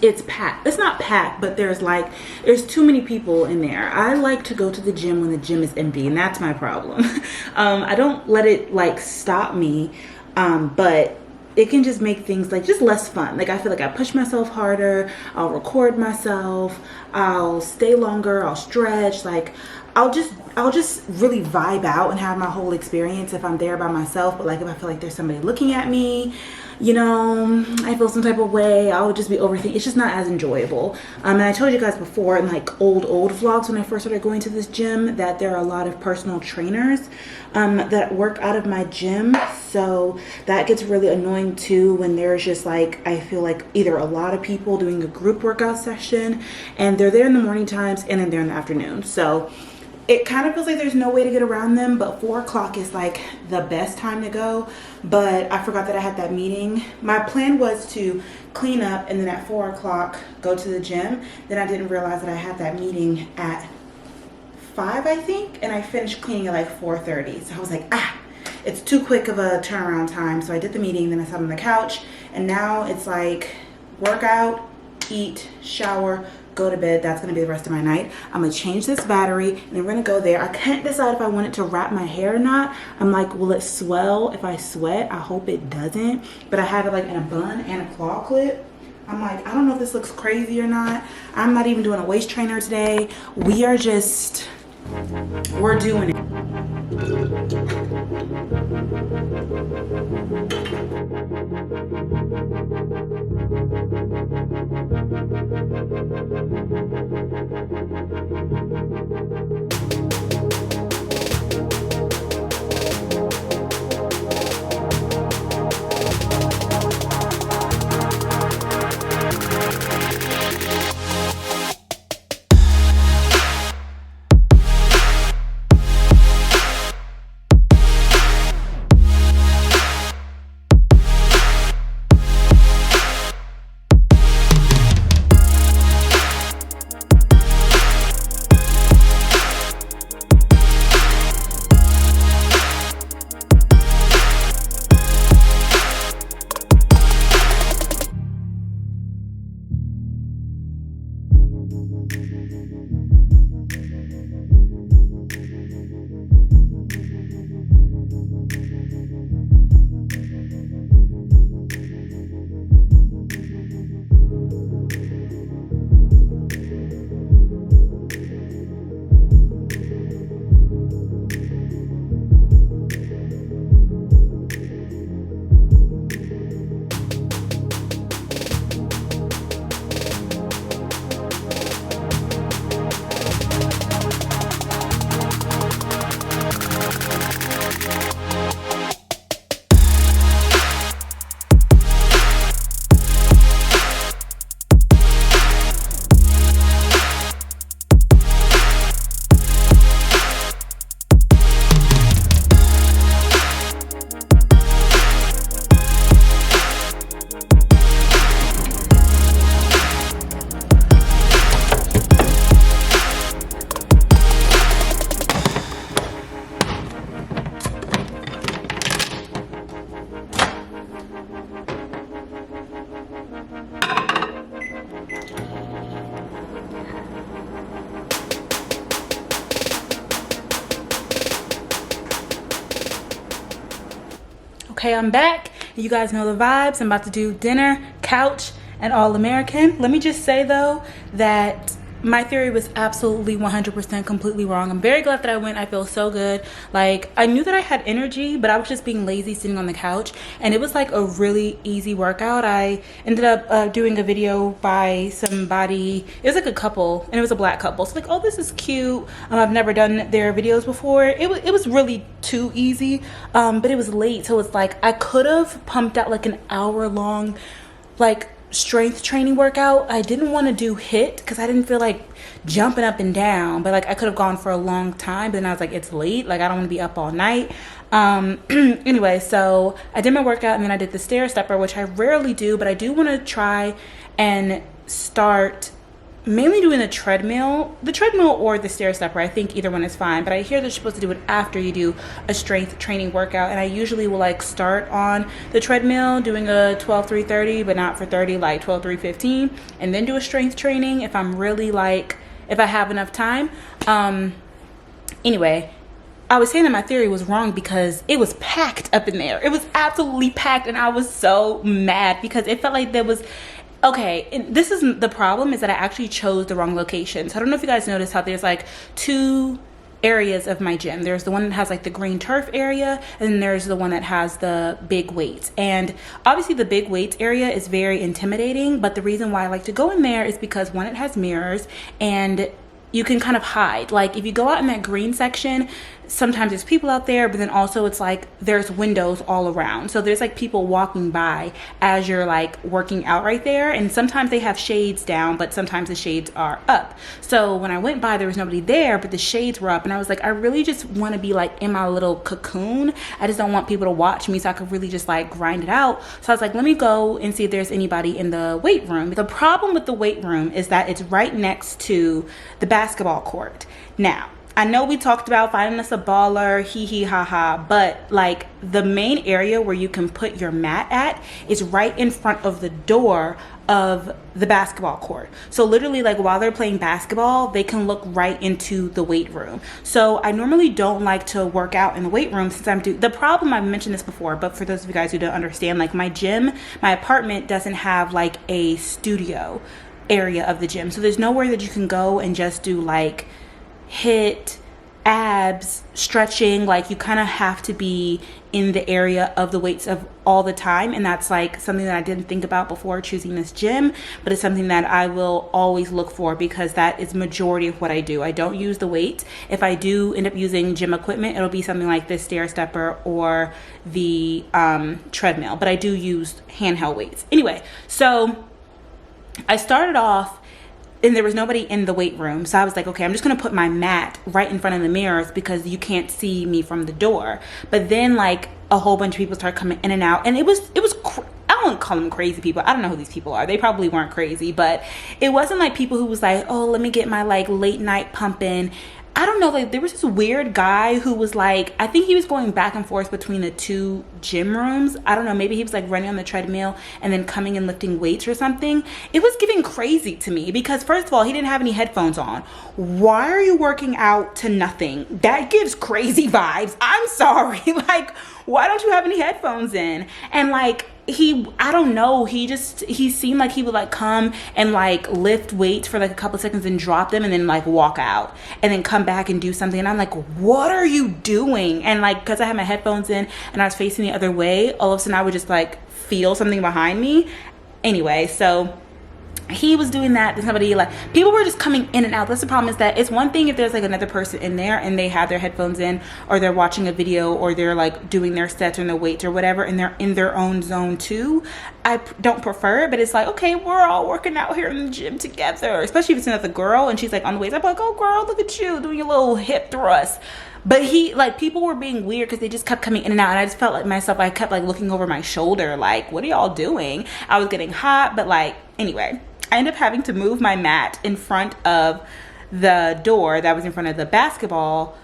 S1: it's packed. It's not packed, but there's too many people in there. I like to go to the gym when the gym is empty, and that's my problem. I don't let it like stop me, but it can just make things like just less fun. Like I feel like I push myself harder, I'll record myself, I'll stay longer, I'll stretch, like I'll just really vibe out and have my whole experience if I'm there by myself. But like if I feel like there's somebody looking at me, you know, I feel some type of way, I would just be overthinking. It's just not as enjoyable. And I told you guys before in like old vlogs when I first started going to this gym that there are a lot of personal trainers that work out of my gym. So that gets really annoying too when there's just like, I feel like either a lot of people doing a group workout session and they're there in the morning times and then they're in the afternoon. So it kind of feels like there's no way to get around them, but 4 o'clock is like the best time to go. But I forgot that I had that meeting. My plan was to clean up and then at 4 o'clock go to the gym. Then I didn't realize that I had that meeting at 5, I think, and I finished cleaning at like 4:30. So I was like, it's too quick of a turnaround time. So I did the meeting, then I sat on the couch, and now it's like workout, eat, shower, go to bed. That's gonna be the rest of my night. I'm gonna change this battery and then we're gonna go there. I can't decide if I want it to wrap my hair or not. I'm like, will it swell if I sweat? I hope it doesn't, but I have it like in a bun and a claw clip. I'm like, I don't know if this looks crazy or not. I'm not even doing a waist trainer today. We're doing it. Okay, I'm back. You guys know the vibes. I'm about to do dinner, couch, and all American. Let me just say though that my theory was absolutely 100% completely wrong. I'm very glad that I went. I feel so good. Like, I knew that I had energy, but I was just being lazy sitting on the couch, and it was like a really easy workout. I ended up doing a video by somebody. It was like a couple, and it was a black couple. So like, oh, this is cute. I've never done their videos before. It was really too easy, but it was late, so it's like I could have pumped out like an hour long like strength training workout. I didn't want to do HIIT because I didn't feel like jumping up and down, but like I could have gone for a long time, but then I was like, it's late, like I don't want to be up all night. Anyway, so I did my workout, and then I did the stair stepper, which I rarely do, but I do want to try and start mainly doing the treadmill or the stair stepper. I think either one is fine, but I hear they're supposed to do it after you do a strength training workout, and I usually will like start on the treadmill doing a 12-3-30, but not for 30, like 12-3-15, and then do a strength training if I'm really like, if I have enough time. Anyway, I was saying that my theory was wrong because it was packed up in there. It was absolutely packed, and I was so mad because it felt like there was, okay, and this is the problem, is that I actually chose the wrong location. So I don't know if you guys noticed how there's like two areas of my gym. There's the one that has like the green turf area, and then there's the one that has the big weights. And obviously the big weights area is very intimidating, but the reason why I like to go in there is because one, it has mirrors, and you can kind of hide. Like if you go out in that green section, sometimes there's people out there, but then also it's like there's windows all around. So there's like people walking by as you're like working out right there. And sometimes they have shades down, but sometimes the shades are up. So when I went by, there was nobody there, but the shades were up. And I was like, I really just want to be like in my little cocoon. I just don't want people to watch me, so I could really just like grind it out. So I was like, let me go and see if there's anybody in the weight room. The problem with the weight room is that it's right next to the basketball court. Now, I know we talked about finding us a baller, hee hee ha ha, but like the main area where you can put your mat at is right in front of the door of the basketball court. So literally, like while they're playing basketball, they can look right into the weight room. So I normally don't like to work out in the weight room since the problem, I've mentioned this before, but for those of you guys who don't understand, like my gym, my apartment doesn't have like a studio area of the gym. So there's nowhere that you can go and just do like HIIT, abs, stretching. Like you kind of have to be in the area of the weights of all the time, and that's like something that I didn't think about before choosing this gym, but it's something that I will always look for because that is majority of what I do. I don't use the weights. If I do end up using gym equipment, it'll be something like this stair stepper or the treadmill, but I do use handheld weights. Anyway, so I started off and there was nobody in the weight room. So I was like, okay, I'm just going to put my mat right in front of the mirrors because you can't see me from the door. But then like a whole bunch of people started coming in and out, and it was I don't call them crazy people. I don't know who these people are. They probably weren't crazy, but it wasn't like people who was like, oh, let me get my like late night pump in. I don't know, like there was this weird guy who was like, I think he was going back and forth between the two gym rooms. I don't know, maybe he was like running on the treadmill and then coming and lifting weights or something. It was giving crazy to me because first of all, he didn't have any headphones on. Why are you working out to nothing? That gives crazy vibes. I'm sorry. Like, why don't you have any headphones in? And like, I don't know, he seemed like he would like come and like lift weights for like a couple seconds and drop them and then like walk out and then come back and do something, and I'm like, what are you doing? And like, because I had my headphones in and I was facing the other way, all of a sudden I would just like feel something behind me. Anyway, so he was doing that. Then somebody, like, people were just coming in and out. That's the problem, is that it's one thing if there's like another person in there and they have their headphones in, or they're watching a video, or they're like doing their sets or their weights or whatever, and they're in their own zone too. I don't prefer it, but it's like, okay, we're all working out here in the gym together, especially if it's another girl and she's like on the weights. I'm like, oh girl, look at you doing your little hip thrust. But people were being weird because they just kept coming in and out, and I just felt like myself, I kept like looking over my shoulder like, what are y'all doing? I was getting hot. But like, anyway, I ended up having to move my mat in front of the door that was in front of the basketball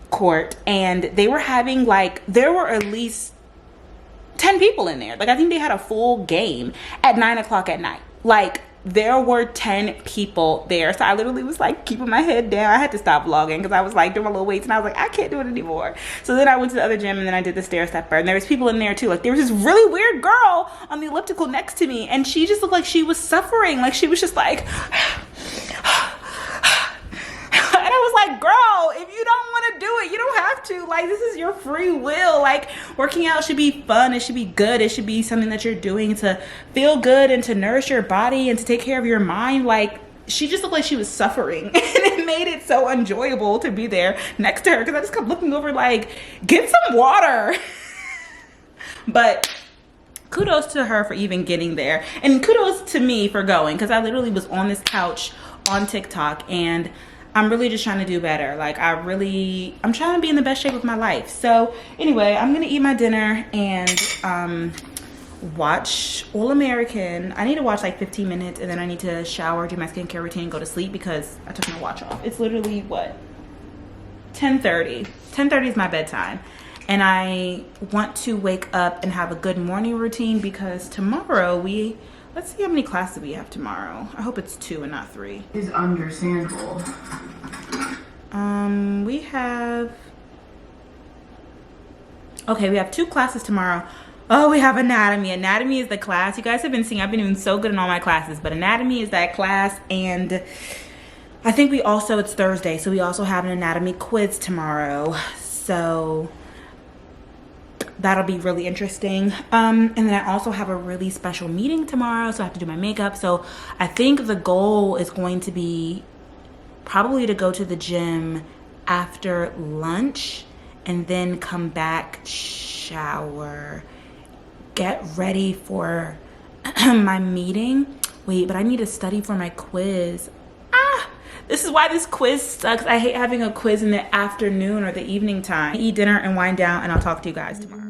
S1: court, and they were having like, there were at least 10 people in there. Like, I think they had a full game at 9 o'clock at night. Like, there were 10 people there. So I literally was like keeping my head down. I had to stop vlogging because I was like doing my little weights and I was like, I can't do it anymore. So then I went to the other gym and then I did the stair stepper, and there was people in there too. Like there was this really weird girl on the elliptical next to me, and she just looked like she was suffering. Like she was just like and I was like, girl, if you don't want to do it, you don't have to. Like, this is your free will. Like, working out should be fun. It should be good. It should be something that you're doing to feel good and to nourish your body and to take care of your mind. Like, she just looked like she was suffering. And it made it so enjoyable to be there next to her, because I just kept looking over like, get some water. But kudos to her for even getting there. And kudos to me for going, because I literally was on this couch on TikTok, and I'm really just trying to do better. Like I'm trying to be in the best shape of my life. So anyway, I'm gonna eat my dinner and watch All American. I need to watch like 15 minutes, and then I need to shower, do my skincare routine, and go to sleep because I took my watch off. It's literally what, 10:30. 10:30 is my bedtime. And I want to wake up and have a good morning routine because tomorrow let's see how many classes we have tomorrow. I hope it's 2 and not 3.
S4: Is understandable.
S1: We have 2 classes tomorrow. Oh, we have anatomy. Anatomy is the class. You guys have been seeing, I've been doing so good in all my classes, but anatomy is that class. And I think it's Thursday, so we also have an anatomy quiz tomorrow. So that'll be really interesting. And then I also have a really special meeting tomorrow, so I have to do my makeup. So I think the goal is going to be probably to go to the gym after lunch and then come back, shower, get ready for my meeting. Wait, but I need to study for my quiz. This is why this quiz sucks. I hate having a quiz in the afternoon or the evening time. Eat dinner and wind down, and I'll talk to you guys tomorrow.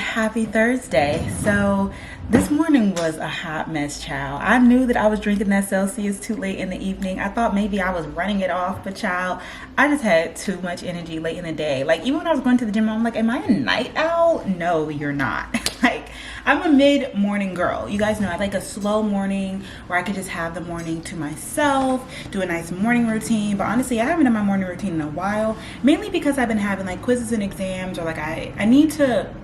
S1: Happy Thursday. So this morning was a hot mess, child. I knew that I was drinking that Celsius too late in the evening. I thought maybe I was running it off, but child, I just had too much energy late in the day. Like even when I was going to the gym, I'm like, am I a night owl? No, you're not. Like I'm a mid-morning girl. You guys know I like a slow morning where I could just have the morning to myself, do a nice morning routine. But honestly, I haven't done my morning routine in a while, mainly because I've been having like quizzes and exams, or like I need to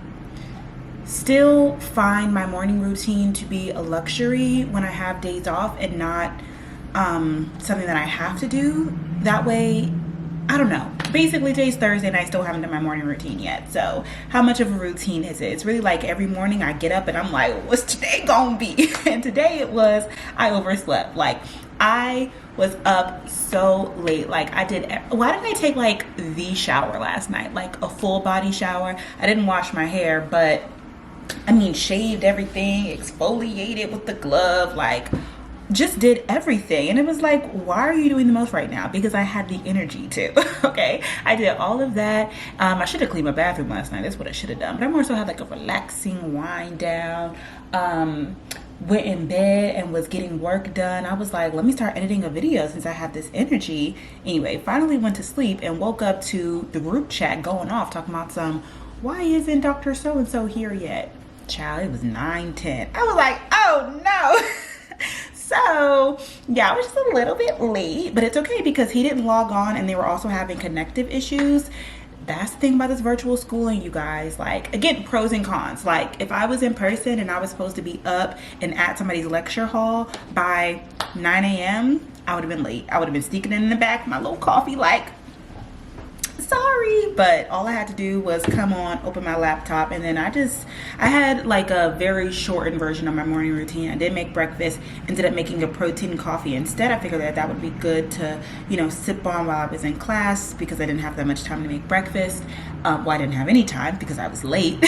S1: still find my morning routine to be a luxury when I have days off and not something that I have to do. That way, I don't know. Basically, today's Thursday and I still haven't done my morning routine yet. So how much of a routine is it? It's really like every morning I get up and I'm like, what's today gonna be? And today it was, I overslept. Like I was up so late. Like why didn't I take like the shower last night? Like a full body shower. I didn't wash my hair, but I mean, shaved everything, exfoliated with the glove, like just did everything. And it was like, why are you doing the most right now? Because I had the energy to. Okay, I did all of that. I should have cleaned my bathroom last night. That's what I should have done. But I more so had like a relaxing wind down. Went in bed and was getting work done. I was like, let me start editing a video since I have this energy. Anyway, finally went to sleep and woke up to the group chat going off talking about some, why isn't Dr. So-and-so here yet? Child, it was 9:10. I was like, oh no. So yeah, I was just a little bit late, but it's okay because he didn't log on and they were also having connective issues. That's the thing about this virtual schooling, you guys. Like, again, pros and cons. Like, if I was in person and I was supposed to be up and at somebody's lecture hall by 9 a.m., I would have been late. I would have been sneaking in the back, my little coffee, like, sorry. But all I had to do was come on, open my laptop, and then I had like a very shortened version of my morning routine. I did make breakfast, ended up making a protein coffee instead. I figured that would be good to, sip on while I was in class because I didn't have that much time to make breakfast. Well, I didn't have any time because I was late.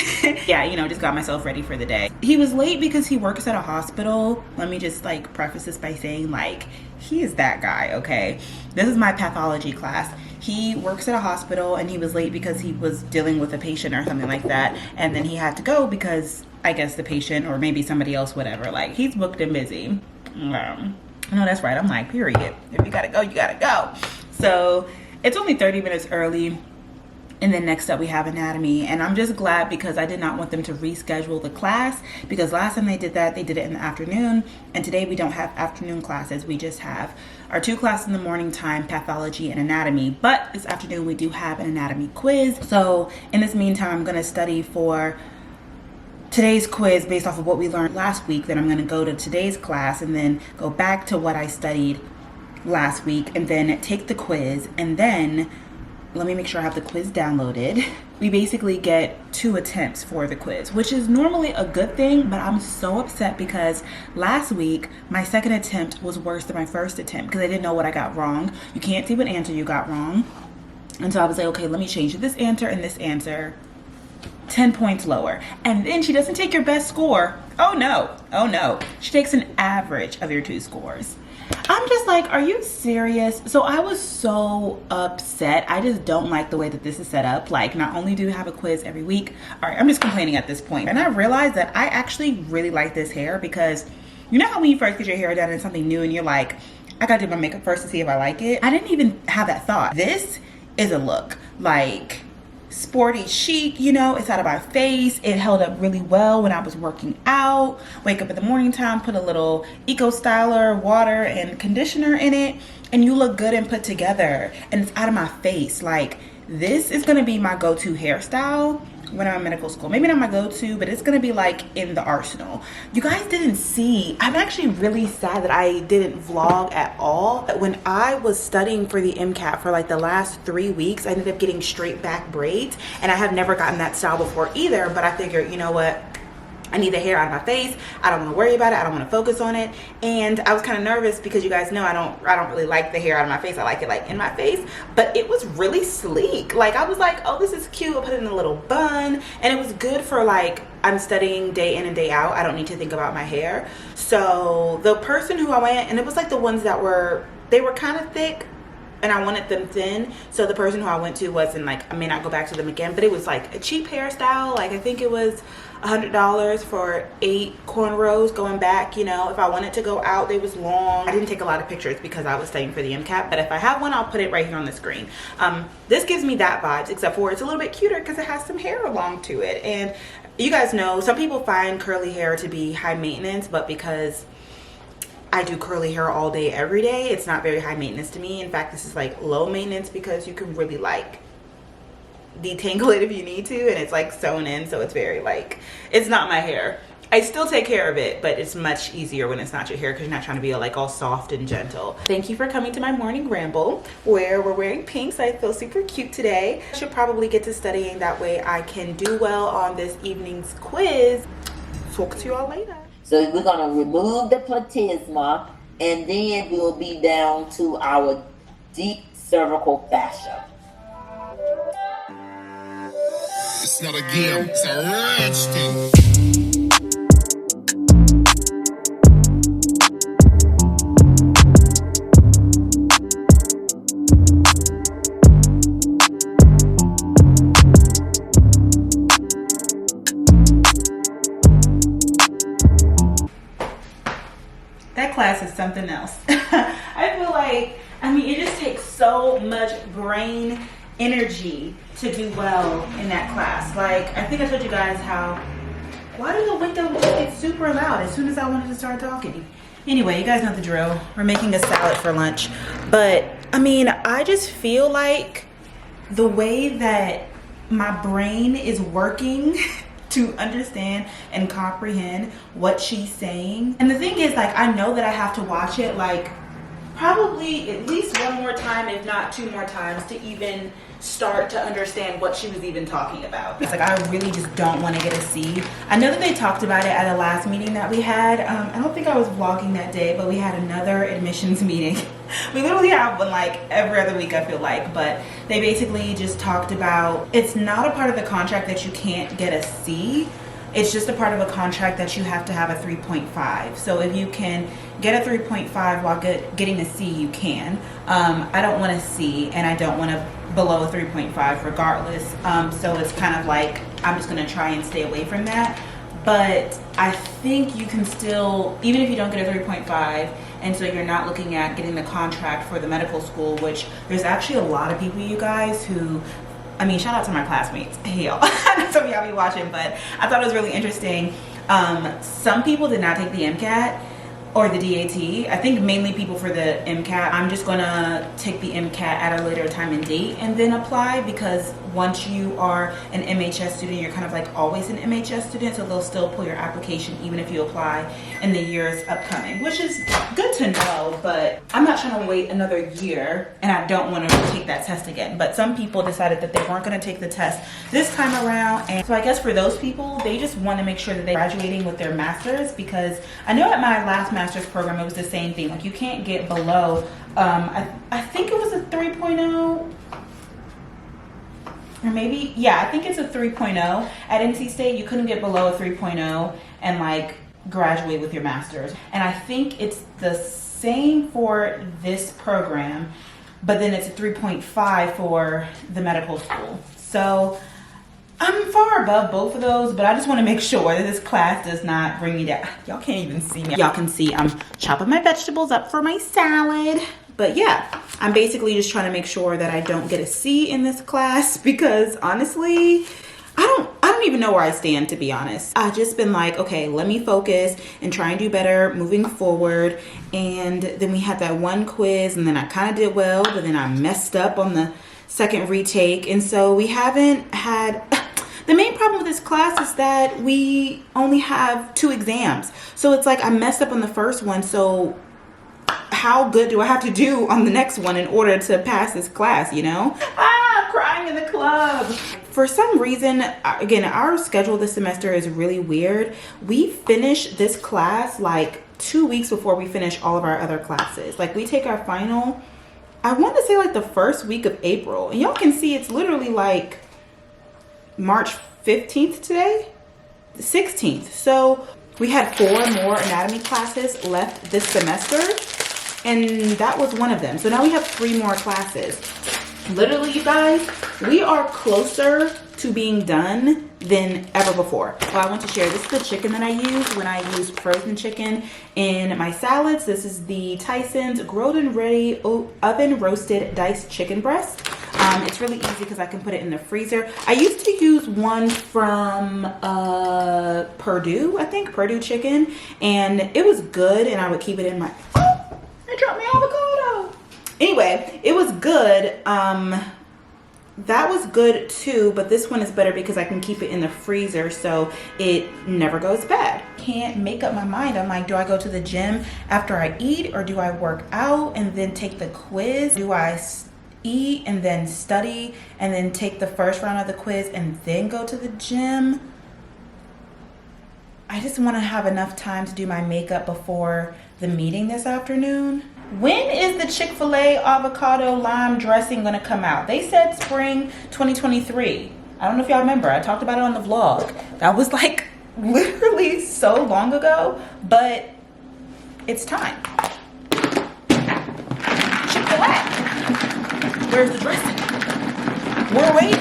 S1: Yeah, just got myself ready for the day. He was late because he works at a hospital. Let me just like preface this by saying, like, he is that guy, okay? This is my pathology class. He works at a hospital and he was late because he was dealing with a patient or something like that. And then he had to go because I guess the patient or maybe somebody else, whatever, like, he's booked and busy. No, that's right. I'm like, period. If you gotta go, you gotta go. So it's only 30 minutes early. And then next up we have anatomy, and I'm just glad because I did not want them to reschedule the class because last time they did that, they did it in the afternoon, and today we don't have afternoon classes. We just have our 2 classes in the morning time, pathology and anatomy, but this afternoon we do have an anatomy quiz. So in this meantime, I'm going to study for today's quiz based off of what we learned last week. Then I'm going to go to today's class and then go back to what I studied last week and then take the quiz, and then let me make sure I have the quiz downloaded. We basically get 2 attempts for the quiz, which is normally a good thing, but I'm so upset because last week my second attempt was worse than my first attempt because I didn't know what I got wrong. You can't see what answer you got wrong. And so I was like, okay, let me change this answer and this answer 10 points lower. And then she doesn't take your best score. Oh no. She takes an average of your 2 scores. I'm just like, are you serious? So I was so upset. I just don't like the way that this is set up. Like, not only do we have a quiz every week. All right, I'm just complaining at this point. And I realized that I actually really like this hair because you know how when you first get your hair done and something new and you're like, I gotta do my makeup first to see if I like it. I didn't even have that thought. This is a look like sporty chic, it's out of my face. It held up really well when I was working out. Wake up in the morning time, put a little eco styler, water and conditioner in it, and you look good and put together, and it's out of my face. Like, this is gonna be my go-to hairstyle when I'm in medical school. Maybe not my go-to, but it's gonna be like in the arsenal. You guys didn't see, I'm actually really sad that I didn't vlog at all. When I was studying for the MCAT for like the last 3 weeks, I ended up getting straight back braids, and I have never gotten that style before either, but I figured, you know what? I need the hair out of my face. I don't want to worry about it. I don't want to focus on it. And I was kind of nervous because you guys know I don't really like the hair out of my face. I like it like in my face, but it was really sleek. Like, I was like, oh, this is cute. I'll put it in a little bun, and it was good for like, I'm studying day in and day out. I don't need to think about my hair. So the person who I went, and it was like the ones that they were kind of thick, and I wanted them thin. So the person who I went to wasn't like, I may not go back to them again, but it was like a cheap hairstyle. Like, I think it was $100 for 8 cornrows going back. If I wanted to go out, they was long. I didn't take a lot of pictures because I was studying for the MCAT, but if I have one, I'll put it right here on the screen. This gives me that vibes, except for it's a little bit cuter because it has some hair along to it. And you guys know, some people find curly hair to be high maintenance, but because I do curly hair all day, every day, it's not very high maintenance to me. In fact, this is like low maintenance because you can really like detangle it if you need to, and it's like sewn in, so it's very like, it's not my hair. I still take care of it, but it's much easier when it's not your hair because you're not trying to be like all soft and gentle. Thank you for coming to my morning ramble where we're wearing pink, so I feel super cute today. I should probably get to studying, that way I can do well on this evening's quiz. Talk to you all later.
S8: So we're going to remove the platysma, and then we'll be down to our deep cervical fascia.
S9: It's not a game, it's a rich thing.
S1: that class is something else. I feel like, I mean, it just takes so much brain energy to do well in that class. Like, I think I told you guys how, why did the window get super loud as soon as I wanted to start talking? Anyway, you guys know the drill. We're making a salad for lunch. But, I mean, I just feel like the way that my brain is working to understand and comprehend what she's saying. And the thing is, like, I know that I have to watch it, like, probably at least one more time, if not two more times, to even start to understand what she was even talking about. It's like, I really just don't want to get a C. I know that they talked about it at the last meeting that we had. I don't think I was vlogging that day, but we had another admissions meeting. We literally have one like every other week, I feel like, but they basically just talked about, it's not a part of the contract that you can't get a C. It's just a part of a contract that you have to have a 3.5. So if you can get a 3.5 while getting a C, you can. I don't want a C, and I don't want to below a 3.5 regardless. So it's kind of like, I'm just going to try and stay away from that. But I think you can still, even if you don't get a 3.5, and so you're not looking at getting the contract for the medical school, which there's actually a lot of people, you guys, who, I mean, shout out to my classmates. Hey, y'all. Some of y'all be watching, but I thought it was really interesting. Some people did not take the MCAT or the DAT. I think mainly people for the MCAT. I'm just gonna take the MCAT at a later time and date and then apply, because once you are an MHS student, you're kind of like always an MHS student, so they'll still pull your application even if you apply in the years upcoming, which is good to know. But I'm not trying to wait another year, and I don't want to take that test again. But some people decided that they weren't going to take the test this time around, and so I guess for those people, they just want to make sure that they're graduating with their master's, because I know at my last master's program it was the same thing. Like, you can't get below I think it was a 3.0, or maybe, yeah, I think it's a 3.0 at NC State. You couldn't get below a 3.0 and like graduate with your master's. And I think it's the same for this program, but then it's a 3.5 for the medical school. So I'm far above both of those, but I just want to make sure that this class does not bring me down. Y'all can't even see me. Y'all can see I'm chopping my vegetables up for my salad. But yeah, I'm basically just trying to make sure that I don't get a C in this class, because honestly, I don't even know where I stand, to be honest. I've just been like, okay, let me focus and try and do better moving forward. And then we had that one quiz, and then I kind of did well, but then I messed up on the second retake. And so we haven't had, the main problem with this class is that we only have 2 exams. So it's like I messed up on the first one, so how good do I have to do on the next one in order to pass this class, you know? I'm crying in the club. For some reason, again, our schedule this semester is really weird. We finish this class like 2 weeks before we finish all of our other classes. Like, we take our final, I want to say like the first week of April. And y'all can see it's literally like March 15th today, the 16th. So we had 4 more anatomy classes left this semester, and that was one of them. So now we have 3 more classes. Literally, you guys, we are closer to being done than ever before. So I want to share, this is the chicken that I use when I use frozen chicken in my salads. This is the Tyson's grilled and ready oven roasted diced chicken breast. It's really easy because I can put it in the freezer. I used to use one from Purdue, I think, Purdue chicken, and it was good, and I would keep it in my, oh, I dropped my avocado. Anyway, it was good. That was good too, but this one is better because I can keep it in the freezer, so it never goes bad. Can't make up my mind. I'm like, do I go to the gym after I eat, or do I work out and then take the quiz? Do I eat and then study and then take the first round of the quiz and then go to the gym? I just want to have enough time to do my makeup before the meeting this afternoon. When is the Chick-fil-A avocado lime dressing gonna come out? They said spring 2023. I don't know if y'all remember, I talked about it on the vlog. That was like literally so long ago, but it's time. Chick-fil-A, where's the dressing? We're waiting.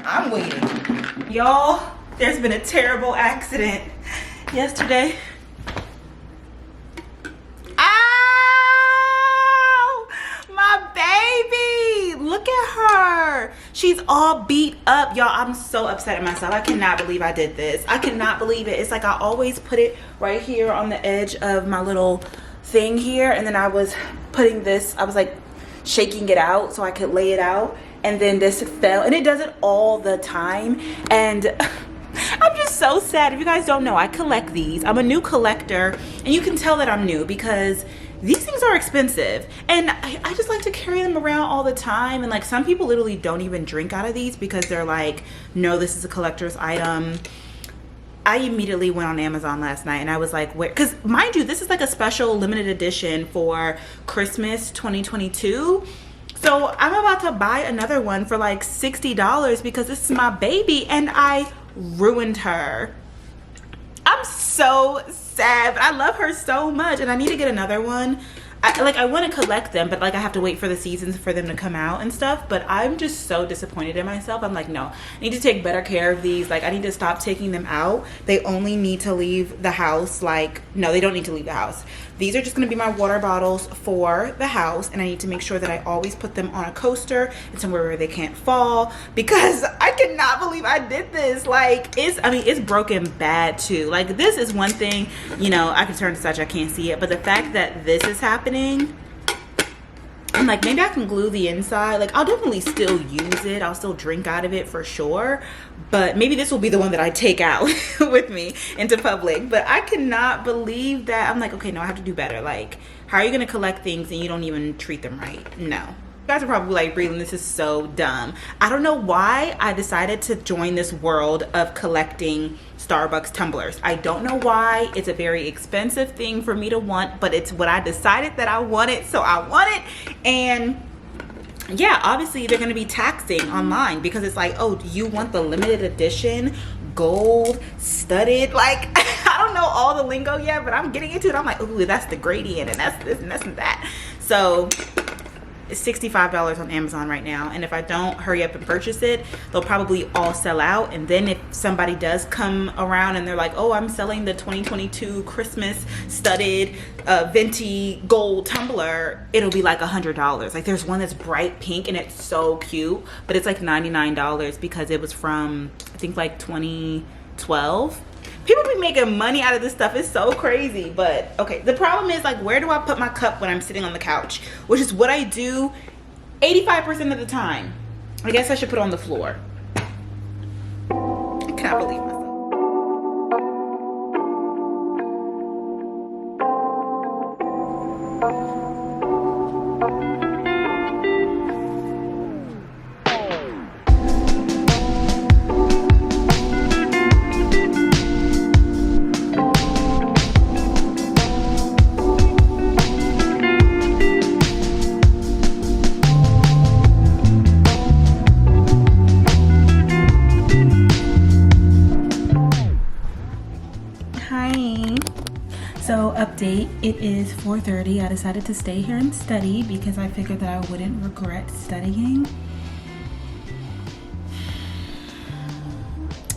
S1: I'm waiting. Y'all, there's been a terrible accident yesterday. She's all beat up, y'all. I'm so upset at myself. I cannot believe I did this. I cannot believe it. It's like I always put it right here on the edge of my little thing here, and then I was putting this, I was like shaking it out so I could lay it out, and then this fell, and it does it all the time. And I'm just so sad. If you guys don't know, I collect these. I'm a new collector, and you can tell that I'm new because these things are expensive, and I just like to carry them around all the time. And like some people literally don't even drink out of these because they're like, no, this is a collector's item. I immediately went on Amazon last night and I was like, where? Because mind you, this is like a special limited edition for Christmas 2022. So I'm about to buy another one for like $60 because this is my baby and I ruined her. I'm so sad, but I love her so much and I need to get another one. I want to collect them, but like I have to wait for the seasons for them to come out and stuff. But I'm just so disappointed in myself. I'm like, no, I need to take better care of these. Like I need to stop taking them out. They only need to leave the house. Like, no, they don't need to leave the house. These are just going to be my water bottles for the house, and I need to make sure that I always put them on a coaster and somewhere where they can't fall, because I cannot believe I did this. Like it's broken bad too. Like this is one thing, you know, I can turn to such I can't see it, but the fact that this is happening, I'm like, maybe I can glue the inside. Like I'll definitely still use it, I'll still drink out of it for sure, but maybe this will be the one that I take out with me into public. But I cannot believe that. I'm like, okay, no, I have to do better. Like, how are you gonna collect things and you don't even treat them right? No. You guys are probably like, Brelynn, this is so dumb. I don't know why I decided to join this world of collecting Starbucks tumblers. I don't know why. It's a very expensive thing for me to want, but it's what I decided that I wanted, so I want it. And yeah, obviously they're going to be taxing online because it's like, oh, do you want the limited edition gold studded? Like I don't know all the lingo yet, but I'm getting into it. I'm like, ooh, that's the gradient and that's this and that's and that. So it's $65 on Amazon right now, and if I don't hurry up and purchase it, they'll probably all sell out. And then if somebody does come around and they're like, oh, I'm selling the 2022 Christmas studded venti gold tumbler, it'll be like $100. Like there's one that's bright pink and it's so cute, but it's like $99 because it was from I think like 2012. People be making money out of this stuff. It's so crazy. But okay, the problem is, like, where do I put my cup when I'm sitting on the couch? Which is what I do 85% of the time. I guess I should put it on the floor. I cannot believe myself. Update, it is 4:30. I decided to stay here and study because I figured that I wouldn't regret studying.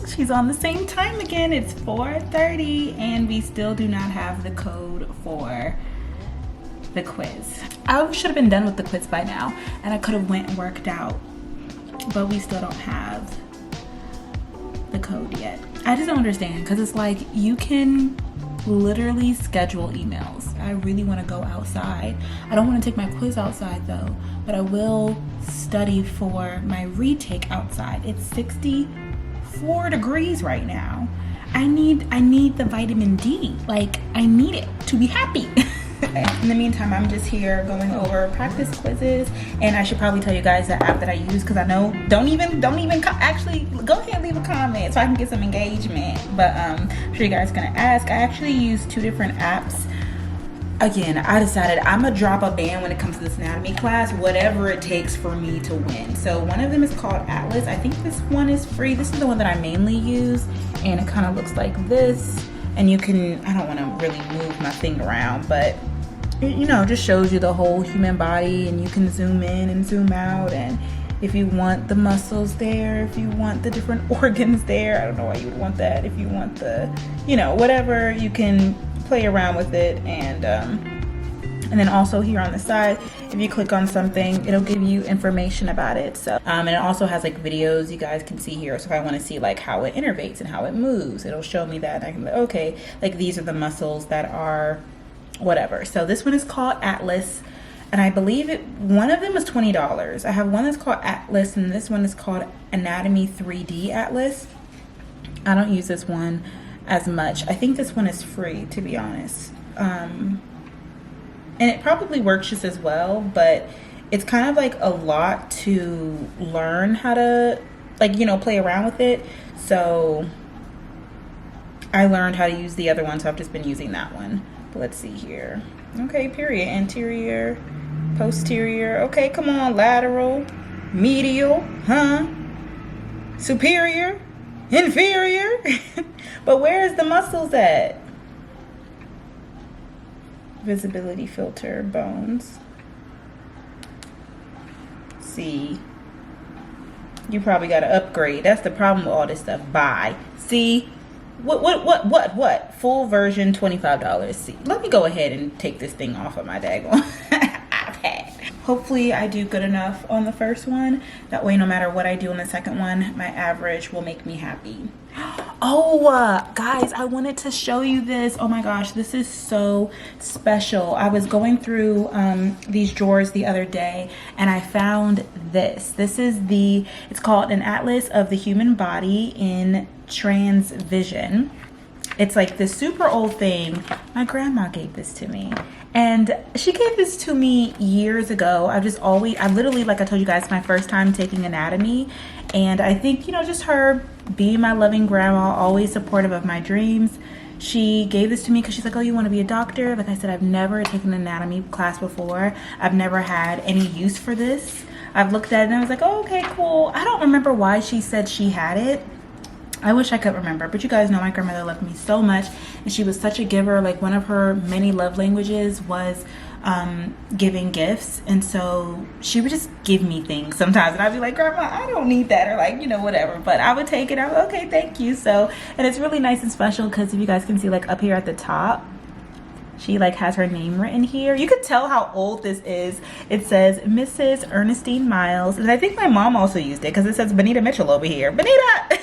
S1: She's on the same time again. It's 4:30 and we still do not have the code for the quiz. I should have been done with the quiz by now and I could have went and worked out, but we still don't have the code yet. I just don't understand, because it's like you can literally schedule emails. I really want to go outside. I don't want to take my quiz outside though, but I will study for my retake outside. It's 64 degrees right now. I need the vitamin D. Like I need it to be happy. In the meantime, I'm just here going over practice quizzes, and I should probably tell you guys the app that I use, because I know don't even actually go ahead and leave a comment so I can get some engagement. But I'm sure you guys are gonna ask. I actually use 2 different apps. Again, I decided I'm gonna drop a band when it comes to this anatomy class, whatever it takes for me to win. So one of them is called Atlas. I think this one is free. This is the one that I mainly use, and it kind of looks like this. And you can, I don't want to really move my thing around, but you know, just shows you the whole human body, and you can zoom in and zoom out, and if you want the muscles there, if you want the different organs there, I don't know why you would want that. If you want the, you know, whatever, you can play around with it. And And then also here on the side, if you click on something, it'll give you information about it. So, and it also has like videos you guys can see here. So if I want to see like how it innervates and how it moves, it'll show me that. And I can be like, okay, like these are the muscles that are whatever. So this one is called Atlas. And I believe one of them was $20. I have one that's called Atlas, and this one is called Anatomy 3D Atlas. I don't use this one as much. I think this one is free, to be honest. And it probably works just as well, but it's kind of like a lot to learn how to, like, you know, play around with it. So I learned how to use the other one, so I've just been using that one. But let's see here. Okay, period. Anterior, posterior. Okay, come on. Lateral, medial, superior, inferior. But where is the muscles at? Visibility filter, bones. See, you probably got to upgrade. That's the problem with all this stuff. Buy. See, what? Full version, $25. See, let me go ahead and take this thing off of my daggone iPad. Hopefully I do good enough on the first one. That way, no matter what I do on the second one, my average will make me happy. Oh, guys, I wanted to show you this. Oh my gosh, this is so special. I was going through these drawers the other day, and I found this. This is it's called an Atlas of the Human Body in Transvision. It's like this super old thing. My grandma gave this to me, and she gave this to me years ago. I literally, like I told you guys, my first time taking anatomy. And I think, you know, just her being my loving grandma, always supportive of my dreams. She gave this to me because she's like, oh, you want to be a doctor? Like I said, I've never taken an anatomy class before. I've never had any use for this. I've looked at it and I was like, oh, okay, cool. I don't remember why she said she had it. I wish I could remember, but you guys know my grandmother loved me so much, and she was such a giver. Like, one of her many love languages was giving gifts, and so she would just give me things sometimes, and I'd be like, Grandma, I don't need that, or like, you know, whatever, but I would take it. I'm like, okay, thank you. So, and it's really nice and special because if you guys can see, like up here at the top, she like has her name written here. You could tell how old this is. It says Mrs. Ernestine Miles, and I think my mom also used it because it says Benita Mitchell over here. Benita!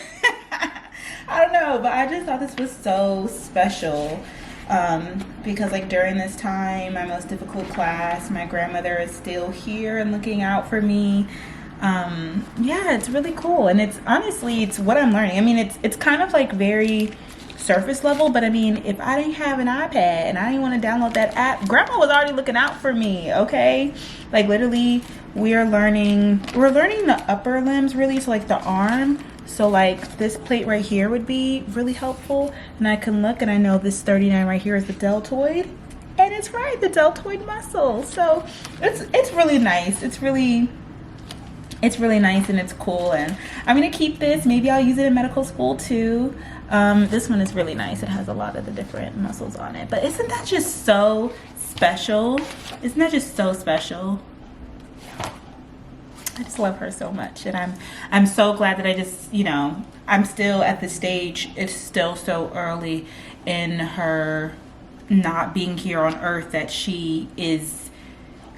S1: I don't know, but I just thought this was so special because like during this time, my most difficult class, my grandmother is still here and looking out for me. Yeah, it's really cool, and it's honestly, it's what I'm learning. I mean, it's kind of like very surface level, but I mean, if I didn't have an iPad and I didn't want to download that app, grandma was already looking out for me. Okay, like literally we're learning the upper limbs, really, so like the arm. So like this plate right here would be really helpful, and I can look and I know this 39 right here is the deltoid, and it's right, the deltoid muscle. So it's really nice. It's really nice, and it's cool, and I'm gonna keep this. Maybe I'll use it in medical school too. This one is really nice. It has a lot of the different muscles on it. But isn't that just so special? Isn't that just so special? I just love her so much, and I'm so glad that I just, you know, I'm still at the stage. It's still so early in her not being here on earth that she is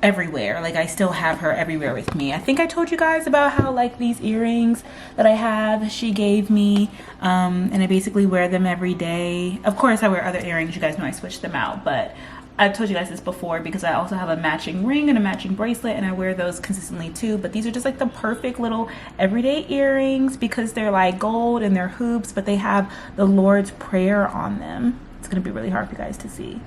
S1: everywhere. Like, I still have her everywhere with me. I think I told you guys about how like these earrings that I have, she gave me, and I basically wear them every day. Of course I wear other earrings, you guys know I switch them out, but I've told you guys this before because I also have a matching ring and a matching bracelet, and I wear those consistently too. But these are just like the perfect little everyday earrings because they're like gold and they're hoops, but they have the Lord's Prayer on them. It's gonna be really hard for you guys to see,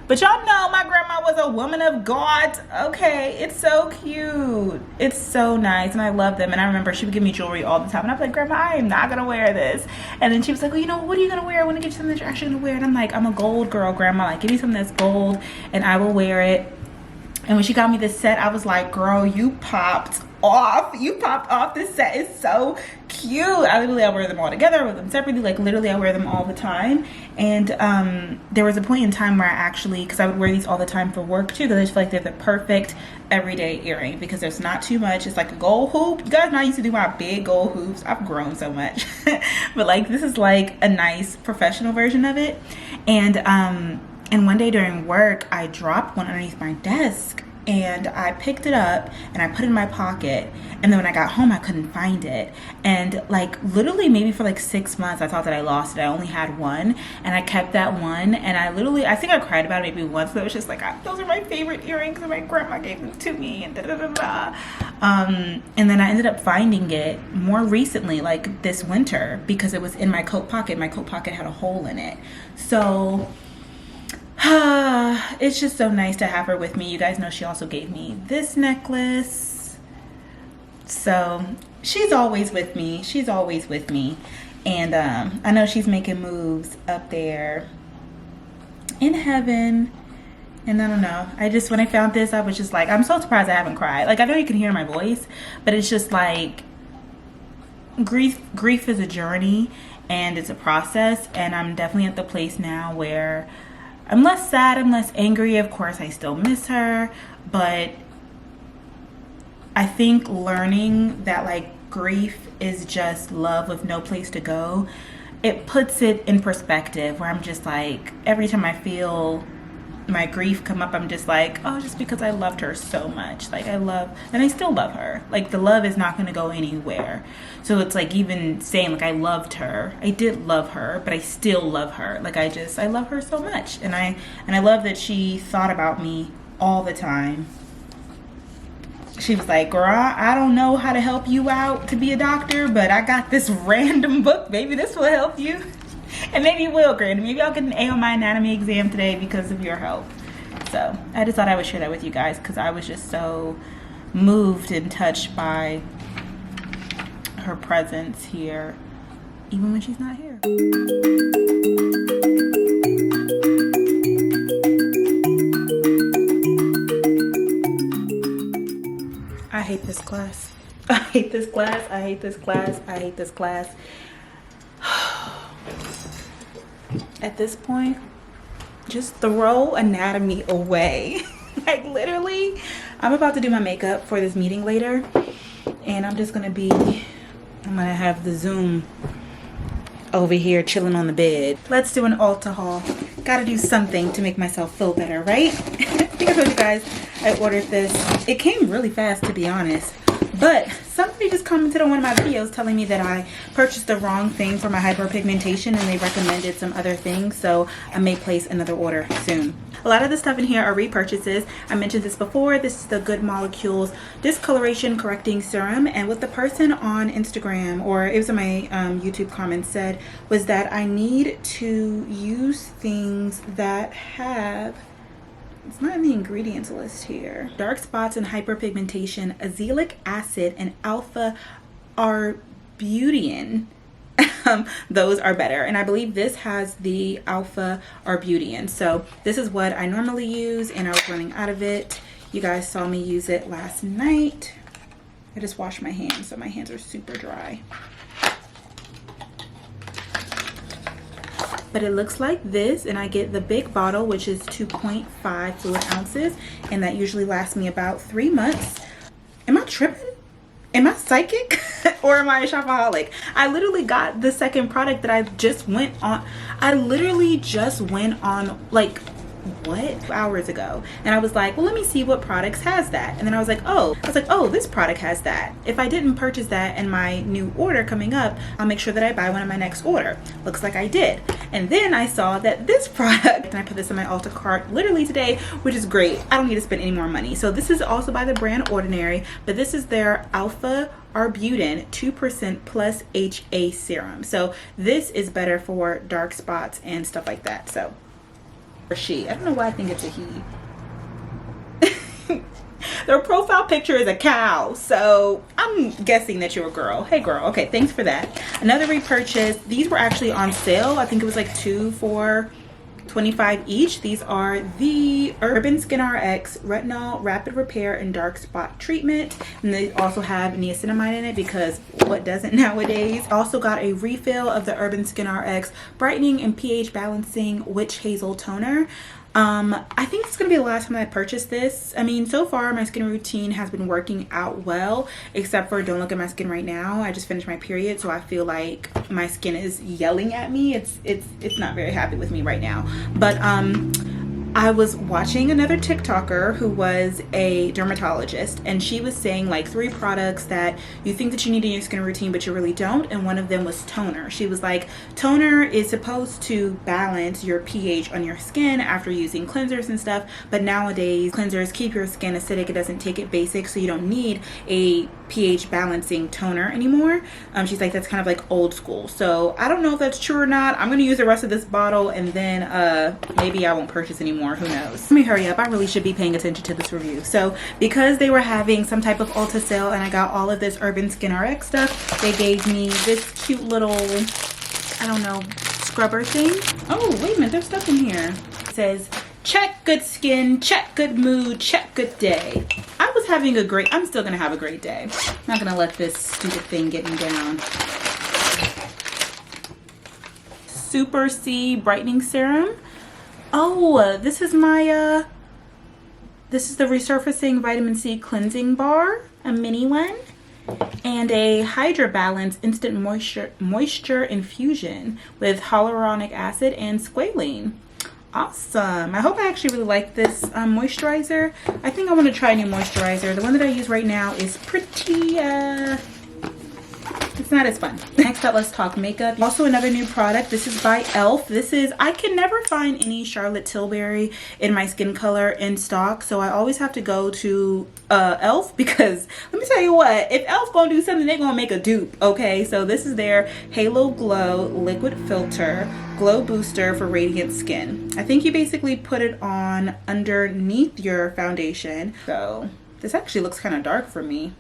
S1: but y'all know my grandma was a woman of God. Okay, it's so cute, it's so nice, and I love them. And I remember she would give me jewelry all the time, and I'd be like, Grandma, I am not gonna wear this. And then she was like, well, you know, what are you gonna wear? I want to get you something that you're actually gonna wear. And I'm like, I'm a gold girl, Grandma. Like, give me something that's gold and I will wear it. And when she got me this set, I was like, girl, you popped off. This set is so cute. I wear them all together, I wear them separately, like literally I wear them all the time. And there was a point in time where I actually, because I would wear these all the time for work too, because I just feel like they're the perfect everyday earring because there's not too much. It's like a gold hoop. You guys know I used to do my big gold hoops. I've grown so much. But like, this is like a nice professional version of it. And And one day during work, I dropped one underneath my desk, and I picked it up and I put it in my pocket. And then when I got home, I couldn't find it. And like literally maybe for like 6 months, I thought that I lost it. I only had one, and I kept that one. And I think I cried about it maybe once, but it was just like, those are my favorite earrings, and my grandma gave them to me, and da da da da. And then I ended up finding it more recently, like this winter, because it was in my coat pocket. My coat pocket had a hole in it. So it's just so nice to have her with me. You guys know she also gave me this necklace. So she's always with me. She's always with me. And I know she's making moves up there in heaven. And I don't know. When I found this, I was just like, I'm so surprised I haven't cried. Like, I know you can hear my voice, but it's just like grief is a journey and it's a process. And I'm definitely at the place now where I'm less sad, I'm less angry. Of course, I still miss her, but I think learning that like grief is just love with no place to go, it puts it in perspective, where I'm just like, every time I feel my grief come up, I'm just like, oh, just because I loved her so much. Like, and I still love her. Like, the love is not going to go anywhere. So it's like, even saying like I loved her, I did love her, but I still love her. Like, I love her so much. And I love that she thought about me all the time. She was like, girl, I don't know how to help you out to be a doctor, but I got this random book. Maybe this will help you. And maybe it will, Granny. Maybe I'll get an A on my anatomy exam today because of your help. So I just thought I would share that with you guys, because I was just so moved and touched by her presence here, even when she's not here. I hate this class. I hate this class. I hate this class. I hate this class. At this point, just throw anatomy away. Like, literally, I'm about to do my makeup for this meeting later, and I'm gonna have the Zoom over here chilling on the bed. Let's do an ULTA haul. Gotta do something to make myself feel better, right? I think I told you guys I ordered this. It came really fast, to be honest. But somebody just commented on one of my videos telling me that I purchased the wrong thing for my hyperpigmentation, and they recommended some other things, so I may place another order soon. A lot of the stuff in here are repurchases. I mentioned this before. This is the Good Molecules Discoloration Correcting Serum, and what the person on Instagram, or it was in my YouTube comments, said was that I need to use things that have, it's not in the ingredients list here, dark spots and hyperpigmentation, azelaic acid, and alpha arbutin. Those are better, and I believe this has the alpha arbutin. So this is what I normally use, and I was running out of it. You guys saw me use it last night. I just washed my hands, so my hands are super dry. But it looks like this, and I get the big bottle, which is 2.5 fluid ounces, and that usually lasts me about 3 months. Am I tripping? Am I psychic? Or am I a shopaholic? I literally got the second product that I just went on. I literally just went on, like, what, hours ago, and I was like, well, let me see what products has that. And then I was like, oh, this product has that. If I didn't purchase that in my new order coming up, I'll make sure that I buy one in my next order. Looks like I did. And then I saw that this product, and I put this in my Ulta cart literally today, which is great. I don't need to spend any more money. So this is also by the brand Ordinary, but this is their alpha arbutin 2% plus HA serum. So this is better for dark spots and stuff like that. So, or she, I don't know why I think it's a he. Their profile picture is a cow, so I'm guessing that you're a girl. Hey girl. Okay, thanks for that. Another repurchase. These were actually on sale. I think it was like 2 for $25 each. These are the Urban Skin RX Retinol Rapid Repair and Dark Spot Treatment, and they also have niacinamide in it, because what doesn't nowadays. Also got a refill of the Urban Skin RX Brightening and pH Balancing Witch Hazel Toner. I think it's gonna be the last time I purchase this. I mean, so far my skin routine has been working out well, except for don't look at my skin right now. I just finished my period, so I feel like my skin is yelling at me. It's not very happy with me right now. But I was watching another TikToker who was a dermatologist, and she was saying like 3 products that you think that you need in your skin routine but you really don't, and one of them was toner. She was like, toner is supposed to balance your pH on your skin after using cleansers and stuff, but nowadays cleansers keep your skin acidic. It doesn't take it basic, so you don't need a pH balancing toner anymore. She's like, that's kind of like old school. So I don't know if that's true or not. I'm gonna use the rest of this bottle, and then maybe I won't purchase anymore. Who knows? Let me hurry up. I really should be paying attention to this review. So because they were having some type of ULTA sale and I got all of this Urban Skin RX stuff, they gave me this cute little, I don't know, scrubber thing. Oh, wait a minute, there's stuff in here. It says, check good skin, check good mood, check good day. I was having a great, I'm still gonna have a great day. I'm not gonna let this stupid thing get me down. Super C brightening serum. Oh, this is my this is the resurfacing vitamin C cleansing bar, a mini one, and a Hydra Balance instant moisture infusion with hyaluronic acid and squalene. Awesome. I hope I actually really like this moisturizer. I think I want to try a new moisturizer. The one that I use right now is pretty it's not as fun. Next up, let's talk makeup. Also another new product. This is by ELF. This is, I can never find any Charlotte Tilbury in my skin color in stock, so I always have to go to ELF, because let me tell you what, if ELF gonna do something, they're gonna make a dupe, okay? So this is their Halo Glow Liquid Filter Glow Booster for Radiant Skin. I think you basically put it on underneath your foundation. So this actually looks kind of dark for me,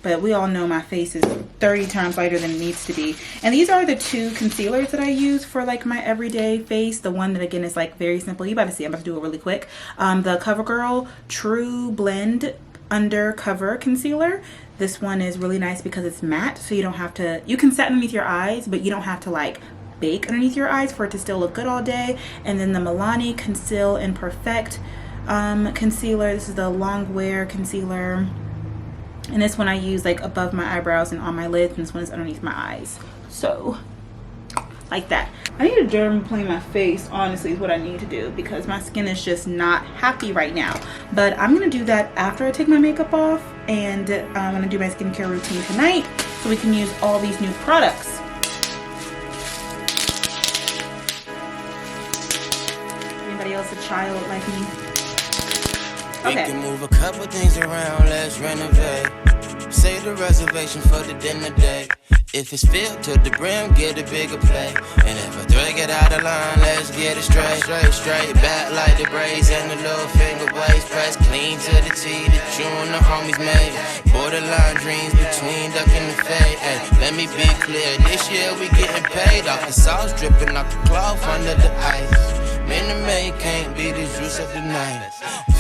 S1: but we all know my face is 30 times lighter than it needs to be. And these are the 2 concealers that I use for like my everyday face. The one that again is like very simple. You about to see, I'm about to do it really quick. The CoverGirl True Blend Undercover Concealer. This one is really nice because it's matte, so you don't have to, you can set underneath your eyes, but you don't have to like bake underneath your eyes for it to still look good all day. And then the Milani Conceal and Perfect concealer. This is the long wear concealer. And this one I use like above my eyebrows and on my lids, and this one is underneath my eyes. So, like that. I need to dermaplane my face, honestly, is what I need to do, because my skin is just not happy right now. But I'm going to do that after I take my makeup off, and I'm going to do my skincare routine tonight so we can use all these new products. Anybody else a child like me? Okay.
S10: We can move a couple things around, let's renovate. Save the reservation for the dinner date. If it's filled to the brim, get a bigger plate. And if I drag it out of line, let's get it straight. Straight back like the braids and the little finger waves. Press clean to the T that you and the homies made. Borderline dreams between duck and the fade. Ay, let me be clear, this year we getting paid off the sauce dripping off the cloth under the ice. Minute Maid can't be the juice of the night.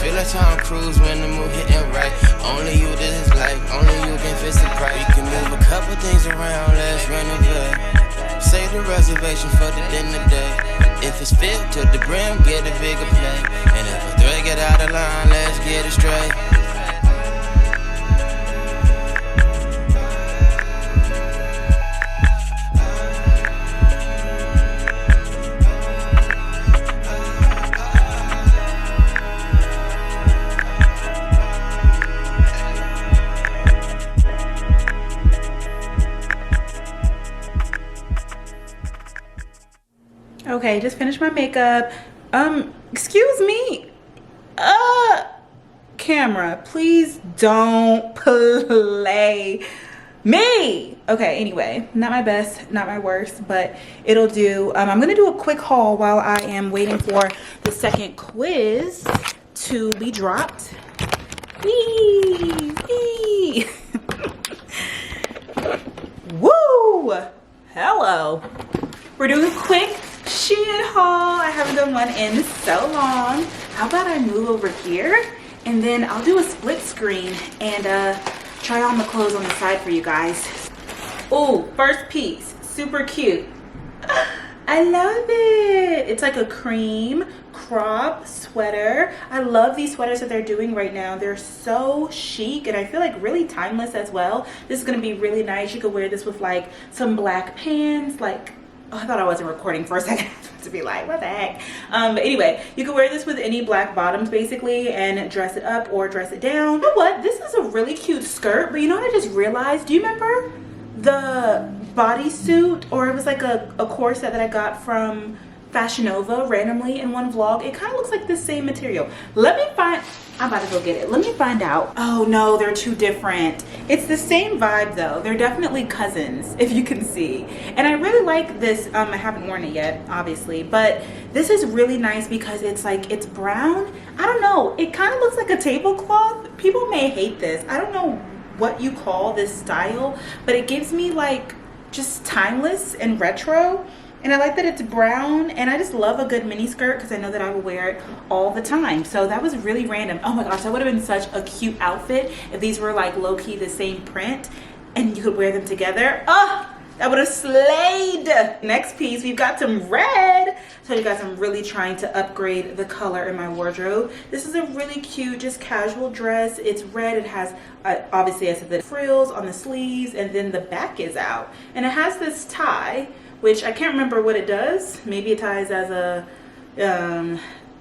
S10: Feel like Tom Cruise when the mood hitting right. Only you this is life, only you can fix the price. We can move a couple things around, let's renovate. Save the reservation for the dinner date. If it's filled to the brim, get a bigger plate. And if I drag it out of line, let's get it straight.
S1: Okay, just finished my makeup. Excuse me. Camera, please don't play me. Okay, anyway, not my best, not my worst, but it'll do. I'm gonna do a quick haul while I am waiting for the second quiz to be dropped. Wee. Woo! Hello. We're doing a quick Shein haul. I haven't done one in so long. How about I move over here and then I'll do a split screen and try on the clothes on the side for you guys. Oh, first piece, super cute. I love it. It's like a cream crop sweater. I love these sweaters that they're doing right now. They're so chic and I feel like really timeless as well. This is gonna be really nice. You could wear this with like some black pants, like, oh, I thought I wasn't recording for a second. to be like, what the heck? But anyway, you can wear this with any black bottoms basically and dress it up or dress it down. You know what? This is a really cute skirt, but you know what I just realized? Do you remember the bodysuit, or it was like a corset that I got from Fashion Nova randomly in one vlog? It kind of looks like the same material. I'm about to go get it. Let me find out. Oh no, they're two different. It's the same vibe though. They're definitely cousins, if you can see. And I really like this. I haven't worn it yet, obviously, but this is really nice because it's brown. I don't know. It kind of looks like a tablecloth. People may hate this. I don't know what you call this style, but it gives me like just timeless and retro. And I like that it's brown, and I just love a good mini skirt because I know that I will wear it all the time. So that was really random. Oh my gosh, that would have been such a cute outfit if these were like low-key the same print and you could wear them together. Oh, that would have slayed. Next piece, we've got some red. So you guys, I'm really trying to upgrade the color in my wardrobe. This is a really cute, just casual dress. It's red. It has, obviously, I said the frills on the sleeves, and then the back is out. And it has this tie, which I can't remember what it does. Maybe it ties as a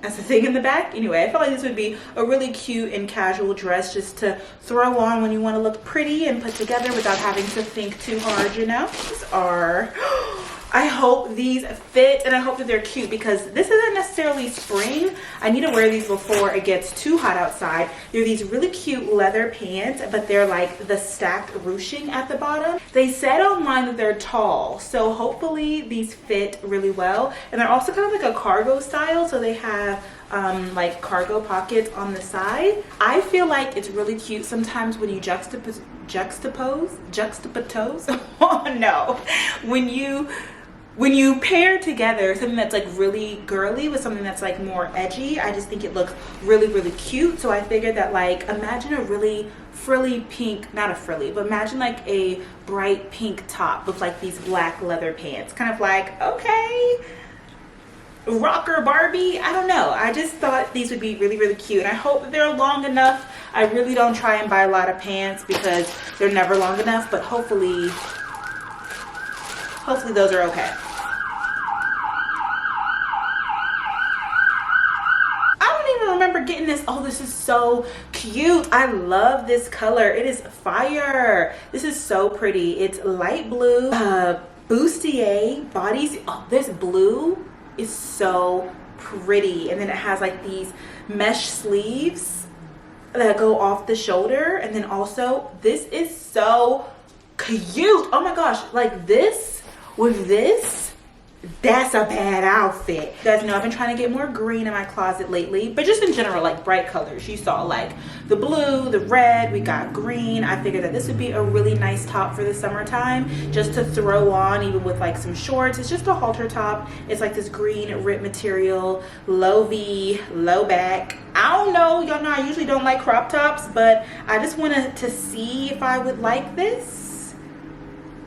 S1: thing in the back. Anyway, I felt like this would be a really cute and casual dress just to throw on when you want to look pretty and put together without having to think too hard, you know? These are, I hope these fit, and I hope that they're cute because this isn't necessarily spring. I need to wear these before it gets too hot outside. They're these really cute leather pants, but they're like the stacked ruching at the bottom. They said online that they're tall, so hopefully these fit really well. And they're also kind of like a cargo style, so they have like cargo pockets on the side. I feel like it's really cute sometimes when you juxtapose. Oh no, when you pair together something that's like really girly with something that's like more edgy, I just think it looks really, really cute. So I figured that, like, imagine a really frilly pink, not a frilly, but imagine like a bright pink top with like these black leather pants. Kind of like, okay, rocker Barbie. I don't know. I just thought these would be really, really cute. And I hope that they're long enough. I really don't try and buy a lot of pants because they're never long enough, but hopefully those are okay. I don't even remember getting this. Oh, this is so cute. I love this color. It is fire. This is so pretty. It's light blue, bustier bodies. Oh, this blue is so pretty. And then it has like these mesh sleeves that go off the shoulder. And then also, this is so cute. Oh my gosh, like this with this, that's a bad outfit. You guys know I've been trying to get more green in my closet lately, but just in general, like bright colors. You saw like the blue, the red, we got green. I figured that this would be a really nice top for the summertime, just to throw on even with like some shorts. It's just a halter top. It's like this green rip material, low V, low back. I don't know, y'all know I usually don't like crop tops, but I just wanted to see if I would like this.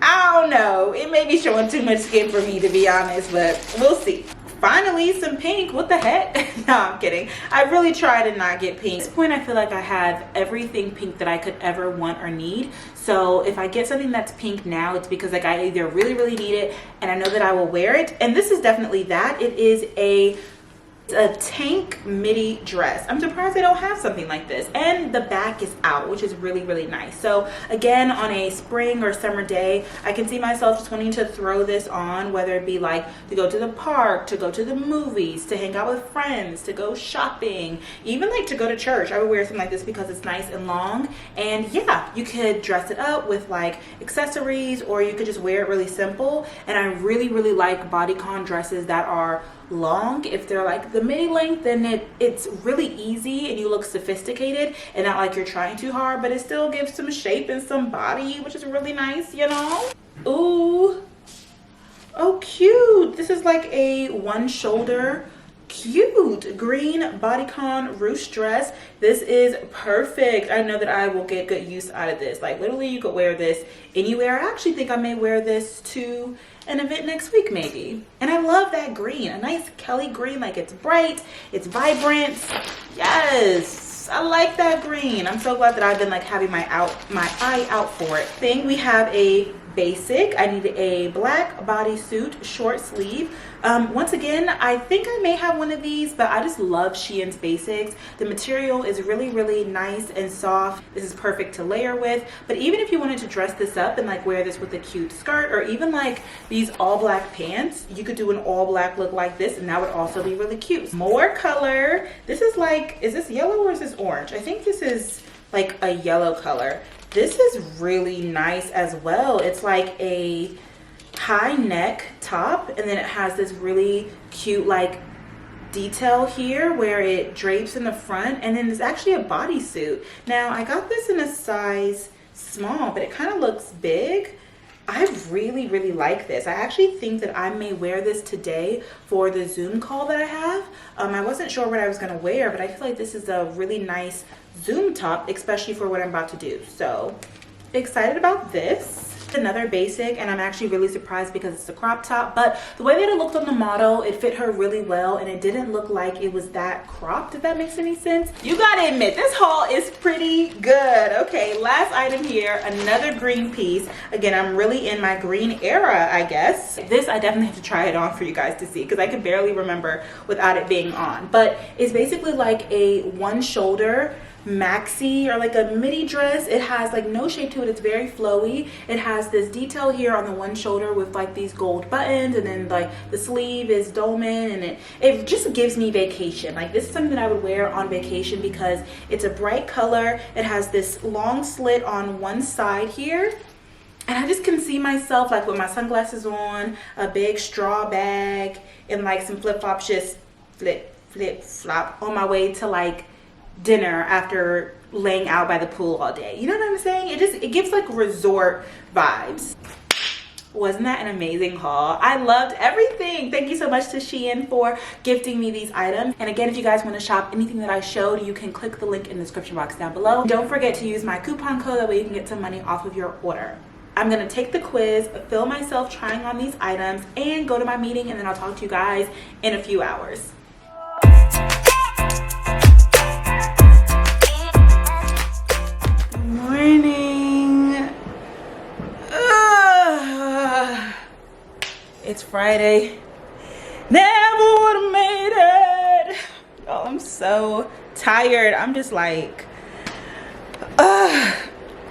S1: I don't know, it may be showing too much skin for me, to be honest, but we'll see. Finally, some pink. What the heck? No, I'm kidding. I really try to not get pink. At this point, I feel like I have everything pink that I could ever want or need. So if I get something that's pink now, it's because like I either really, really need it and I know that I will wear it. And this is definitely that. It is a tank midi dress. I'm surprised they don't have something like this, and the back is out, which is really, really nice. So again, on a spring or summer day, I can see myself just wanting to throw this on, whether it be like to go to the park, to go to the movies, to hang out with friends, to go shopping, even like to go to church. I would wear something like this because it's nice and long. And yeah, you could dress it up with like accessories, or you could just wear it really simple. And I really, really like bodycon dresses that are long. If they're like the midi length, then it's really easy and you look sophisticated and not like you're trying too hard, but it still gives some shape and some body, which is really nice, you know. Ooh, oh cute. This is like a one shoulder cute green bodycon ruche dress. This is perfect. I know that I will get good use out of this. Like literally you could wear this anywhere. I actually think I may wear this to an event next week maybe. And I love that green, a nice Kelly green. Like it's bright, it's vibrant. Yes, I like that green. I'm so glad that I've been like having my eye out for it. Thing, we have a basic. I need a black bodysuit, short sleeve. Once again, I think I may have one of these, but I just love Shein's basics. The material is really, really nice and soft. This is perfect to layer with. But even if you wanted to dress this up and like wear this with a cute skirt, or even like these all black pants, you could do an all black look like this, and that would also be really cute. More color. This is like, is this yellow or is this orange? I think this is like a yellow color. This is really nice as well. It's like a high neck top, and then it has this really cute like detail here where it drapes in the front, and then there's actually a bodysuit. Now I got this in a size small, but it kind of looks big. I really, really like this. I actually think that I may wear this today for the Zoom call that I have. I wasn't sure what I was gonna wear, but I feel like this is a really nice Zoom top, especially for what I'm about to do. So excited about this. Another basic, and I'm actually really surprised because it's a crop top, but the way that it looked on the model, it fit her really well, and it didn't look like it was that cropped, if that makes any sense. You gotta admit, this haul is pretty good. Okay, last item here, another green piece. Again, I'm really in my green era, I guess. This, I definitely have to try it on for you guys to see, because I can barely remember without it being on. But it's basically like a one shoulder maxi or like a midi dress. It has like no shape to it. It's very flowy. It has this detail here on the one shoulder with like these gold buttons, and then like the sleeve is dolman, and it just gives me vacation. Like this is something that I would wear on vacation because it's a bright color. It has this long slit on one side here, and I just can see myself like with my sunglasses on, a big straw bag, and like some flip-flops, just flip flop on my way to like dinner after laying out by the pool all day. You know what I'm saying? It gives like resort vibes. Wasn't that an amazing haul? I loved everything. Thank you so much to Shein for gifting me these items. And again, if you guys want to shop anything that I showed, you can click the link in the description box down below. Don't forget to use my coupon code, that way you can get some money off of your order. I'm gonna take the quiz, film myself trying on these items, and go to my meeting, and then I'll talk to you guys in a few hours. Morning. It's Friday. Never would have made it. Oh, I'm so tired. I'm just like,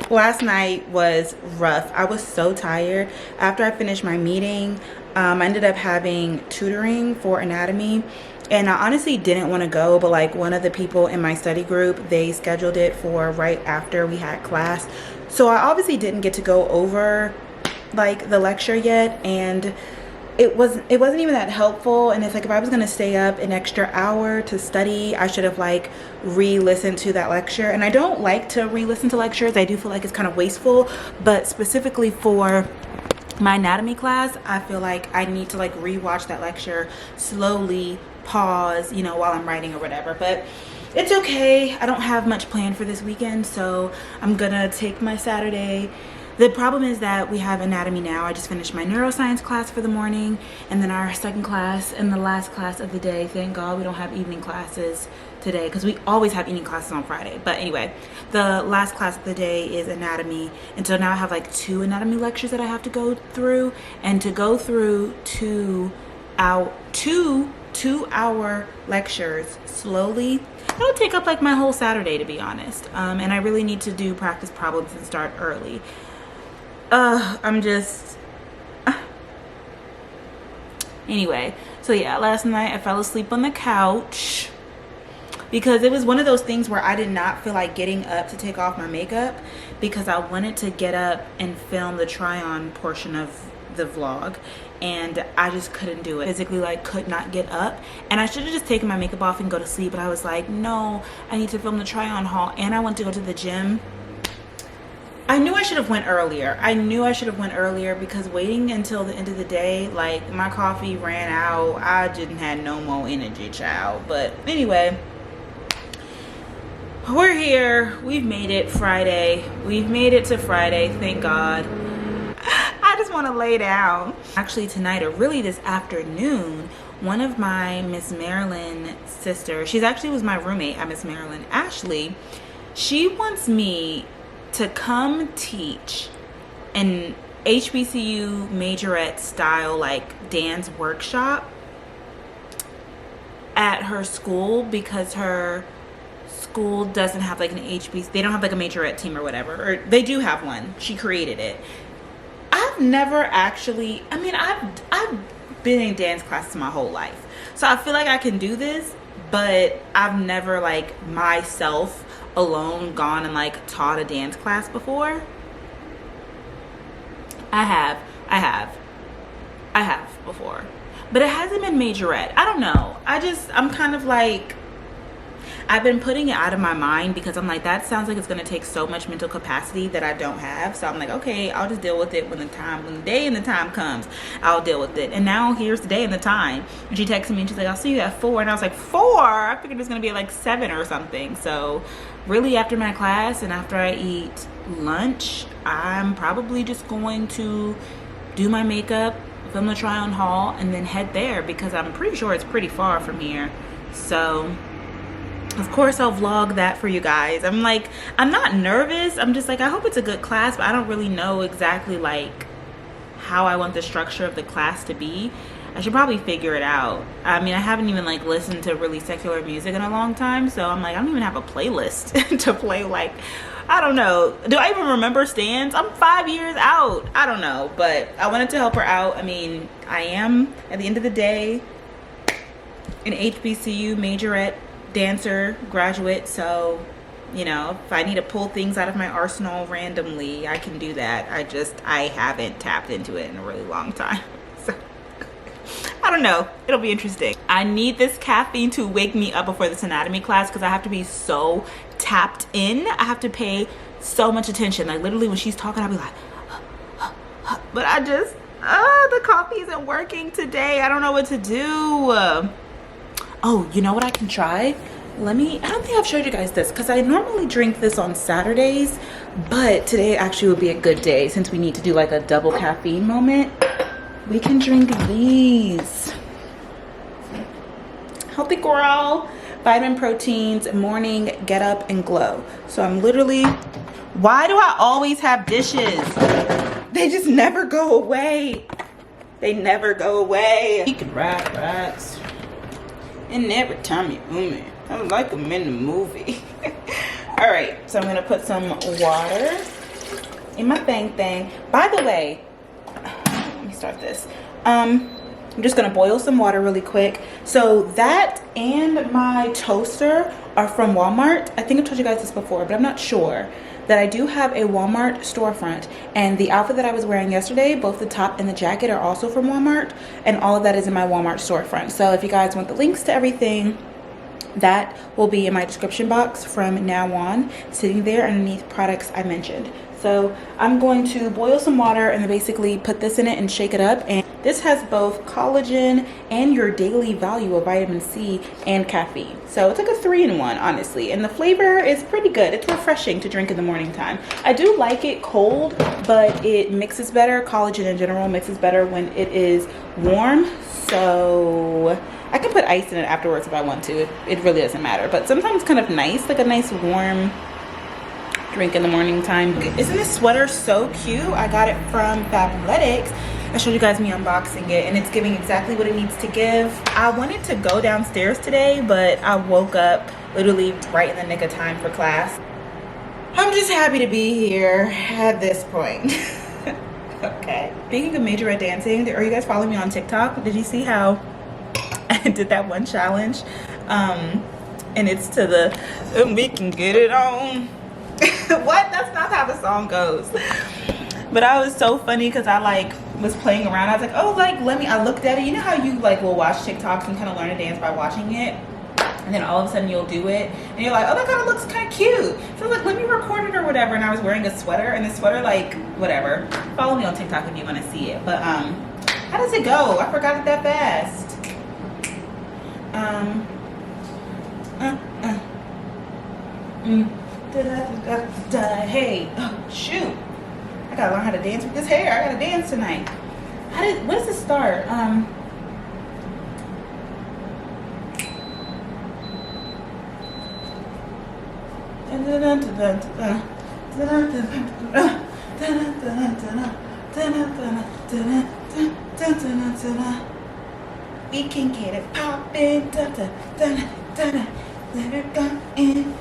S1: last night was rough. I was so tired. After I finished my meeting, I ended up having tutoring for anatomy, and I honestly didn't want to go, but like one of the people in my study group, they scheduled it for right after we had class. So I obviously didn't get to go over like the lecture yet, and it wasn't even that helpful. And it's like, if I was going to stay up an extra hour to study, I should have like re-listened to that lecture. And I don't like to re-listen to lectures. I do feel like it's kind of wasteful, but specifically for my anatomy class, I feel like I need to like rewatch that lecture slowly, pause, you know, while I'm writing or whatever. But it's okay. I don't have much planned for this weekend, so I'm gonna take my Saturday. The problem is that we have anatomy now. I just finished my neuroscience class for the morning, and then our second class and the last class of the day. Thank God we don't have evening classes today, because we always have evening classes on Friday. But anyway, the last class of the day is anatomy, and so now I have like 2 anatomy lectures that I have to go through, and to go through 2 hour lectures slowly, it'll take up like my whole Saturday, to be honest. And I really need to do practice problems and start early. I'm just anyway, so yeah, last night I fell asleep on the couch because it was one of those things where I did not feel like getting up to take off my makeup, because I wanted to get up and film the try-on portion of the vlog, and I just couldn't do it. Physically, like, could not get up, and I should have just taken my makeup off and go to sleep, but I was like, no, I need to film the try-on haul, and I want to go to the gym. I knew I should have went earlier. I knew I should have went earlier, because waiting until the end of the day, like, my coffee ran out. I didn't have no more energy, child. But anyway, we're here. We've made it Friday. We've made it to Friday, thank God. I just want to lay down. Actually tonight, or really this afternoon, one of my Miss Maryland sisters, she's actually was my roommate at Miss Maryland, Ashley, she wants me to come teach and HBCU majorette style like dance workshop at her school, because her school doesn't have like an HBCU, they don't have like a majorette team or whatever, or they do have one. She created it. I've never actually, I mean, I've been in dance classes my whole life, so I feel like I can do this, but I've never like myself alone gone and like taught a dance class before. I have before, but it hasn't been majorette. I don't know, I'm kind of like, I've been putting it out of my mind because I'm like, that sounds like it's going to take so much mental capacity that I don't have. So I'm like, okay, I'll just deal with it when the day and the time comes, I'll deal with it. And now here's the day and the time. And she texted me and she's like, I'll see you at 4. And I was like, 4? I figured it was going to be like 7 or something. So really after my class and after I eat lunch, I'm probably just going to do my makeup, film the try on haul, and then head there because I'm pretty sure it's pretty far from here. So of course I'll vlog that for you guys. I'm like, I'm not nervous. I'm just like, I hope it's a good class, but I don't really know exactly like how I want the structure of the class to be. I should probably figure it out. I mean, I haven't even like listened to really secular music in a long time, so I'm like, I don't even have a playlist to play. Like, I don't know. Do I even remember stands? I'm 5 years out. I don't know, but I wanted to help her out. I mean, I am at the end of the day an HBCU majorette dancer graduate, so you know, if I need to pull things out of my arsenal randomly, I can do that. I haven't tapped into it in a really long time, so I don't know, it'll be interesting. I need this caffeine to wake me up before this anatomy class because I have to be so tapped in. I have to pay so much attention. Like literally when she's talking, I'll be like but I just the coffee isn't working today. I don't know what to do. Oh, you know what I can try? I don't think I've showed you guys this because I normally drink this on Saturdays, but today actually would be a good day since we need to do like a double caffeine moment. We can drink these. Healthy Girl, vitamin proteins, morning, get up and glow. So I'm literally, why do I always have dishes? They just never go away. They never go away. You can rats. And every time you move it, I like them in the movie. All right, so I'm gonna put some water in my thing. By the way, let me start this. I'm just gonna boil some water really quick. So that and my toaster are from Walmart. I think I've told you guys this before, but I'm not sure. That I do have a Walmart storefront, and the outfit that I was wearing yesterday, both the top and the jacket are also from Walmart, and all of that is in my Walmart storefront. So if you guys want the links to everything, that will be in my description box from now on, sitting there underneath products I mentioned. So I'm going to boil some water and then basically put this in it and shake it up. And this has both collagen and your daily value of vitamin C and caffeine. So it's like a 3-in-1, honestly. And the flavor is pretty good. It's refreshing to drink in the morning time. I do like it cold, but it mixes better. Collagen in general mixes better when it is warm. So I can put ice in it afterwards if I want to. It really doesn't matter. But sometimes it's kind of nice, like a nice warm drink in the morning time. Isn't this sweater so cute? I got it from Fabletics. I showed you guys me unboxing it, and it's giving exactly what it needs to give. I wanted to go downstairs today, but I woke up literally right in the nick of time for class. I'm just happy to be here at this point. Okay. Speaking of majorette dancing, are you guys following me on TikTok? Did you see how I did that one challenge? And it's to the "we can get it on." What? That's not how the song goes. But I was so funny because I like was playing around. I was like, oh, like I looked at it. You know how you like will watch TikToks and kind of learn to dance by watching it, and then all of a sudden you'll do it and you're like, oh, that kind of looks kind of cute. So I was like, let me record it or whatever. And I was wearing a sweater, and the sweater, like, whatever. Follow me on TikTok if you want to see it. But how does it go? I forgot it that fast. Hey, oh, shoot, I gotta learn how to dance with this hair. I gotta dance tonight. When does it start? We can get it poppin', let it go in.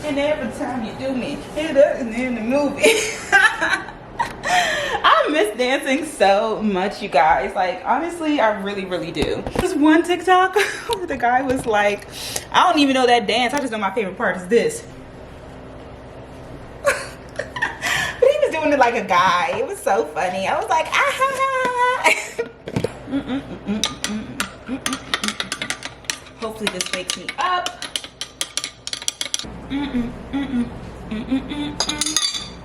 S1: And every time you do me, it doesn't in the movie. I miss dancing so much, you guys. Like, honestly, I really, really do. There's one TikTok where the guy was like, I don't even know that dance. I just know my favorite part is this. But he was doing it like a guy. It was so funny. I was like, hopefully this wakes me up.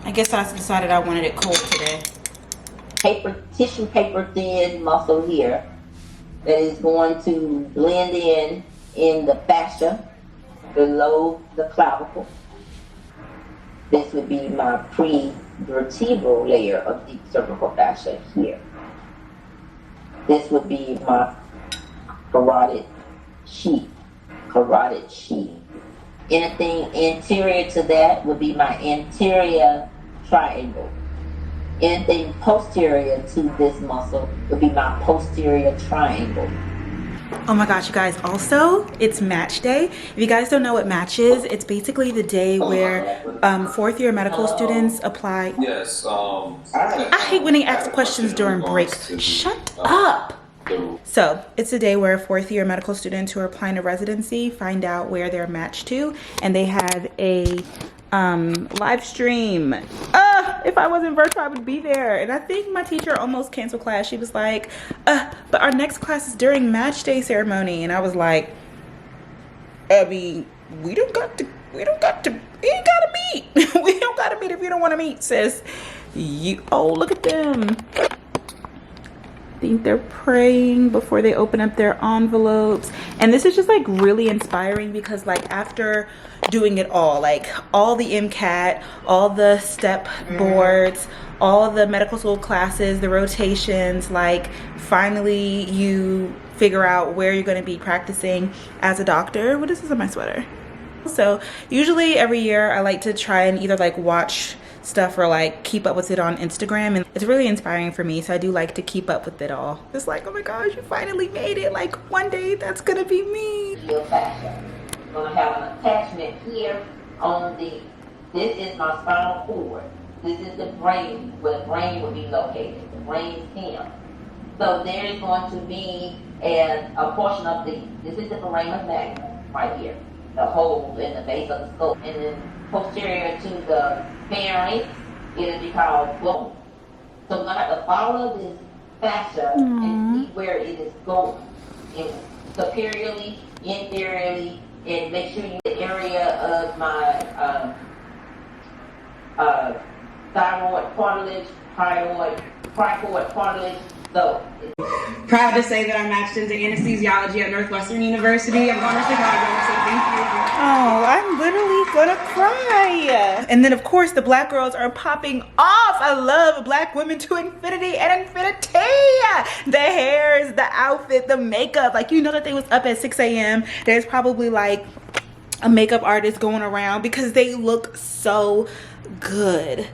S1: I guess I decided I wanted it cold today.
S8: Tissue paper thin muscle here that is going to blend in the fascia below the clavicle. This would be my pre-vertebral layer of deep cervical fascia here. This would be my carotid sheath. Anything anterior to that would be my anterior triangle. Anything posterior to this muscle would be my posterior triangle.
S1: Oh my gosh, you guys, also it's match day. If you guys don't know what match is, it's basically the day where fourth year medical students apply.
S11: Yes.
S1: I hate when they ask questions during break. Shut up. So it's the day where fourth year medical students who are applying to residency find out where they're matched to, and they have a live stream. If I wasn't virtual, I would be there. And I think my teacher almost canceled class. She was like, but our next class is during match day ceremony. And I was like, I mean, we ain't gotta meet. We don't gotta meet if you don't want to meet, sis. Oh, look at them. I think they're praying before they open up their envelopes. And this is just like really inspiring because like after doing it all, like all the MCAT, all the step boards, all the medical school classes, the rotations, like finally you figure out where you're going to be practicing as a doctor. What is this on my sweater? So usually every year I like to try and either like watch stuff or like keep up with it on Instagram, and it's really inspiring for me, so I do like to keep up with it all. It's like, oh my gosh, you finally made it. Like one day that's gonna be me.
S8: I'm gonna have an attachment here on this is my spinal cord. This is the brain, where the brain would be located, the brain stem. So there is going to be a portion of this is the foramen magnum right here, the hole in the base of the skull, and then posterior to the pharynx, it'll be called bone. So I'm gonna have to follow this fascia and see where it is going, superiorly, inferiorly, and make sure you the area of my thyroid cartilage, cricoid cartilage. So
S12: proud to say that I'm matched into anesthesiology at Northwestern University. I'm going to Chicago, so thank you.
S1: Oh, I'm literally gonna cry. And then of course the black girls are popping off. I love black women to infinity and infinity. The hairs, the outfit, the makeup. Like, you know that they was up at 6 a.m. There's probably like a makeup artist going around because they look so good.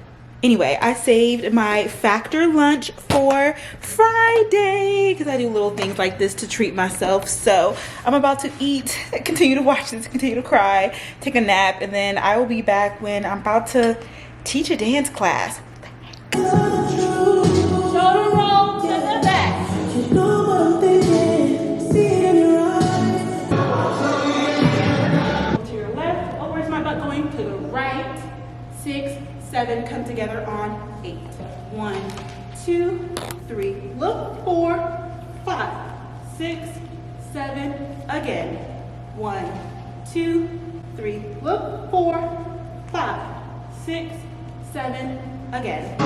S1: Anyway, I saved my factor lunch for Friday because I do little things like this to treat myself. So I'm about to eat, continue to watch this, continue to cry, take a nap, and then I will be back when I'm about to teach a dance class. To your left. Oh, where's my butt going? To the right. 6, 7, come together on 8. 1, 2, 3, look, 4, 5, 6, 7, again. 1, 2, 3, look, 4, 5, 6, 7, again.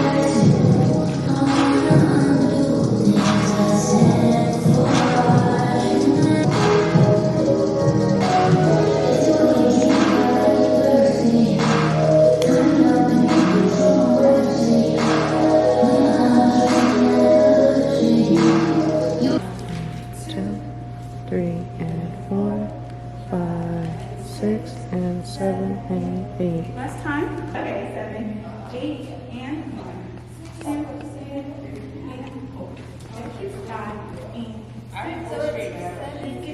S1: Last time. Okay, 7, 8. And 1, 2, 3, 4, 5, 6, 7, 8. All right, so 7.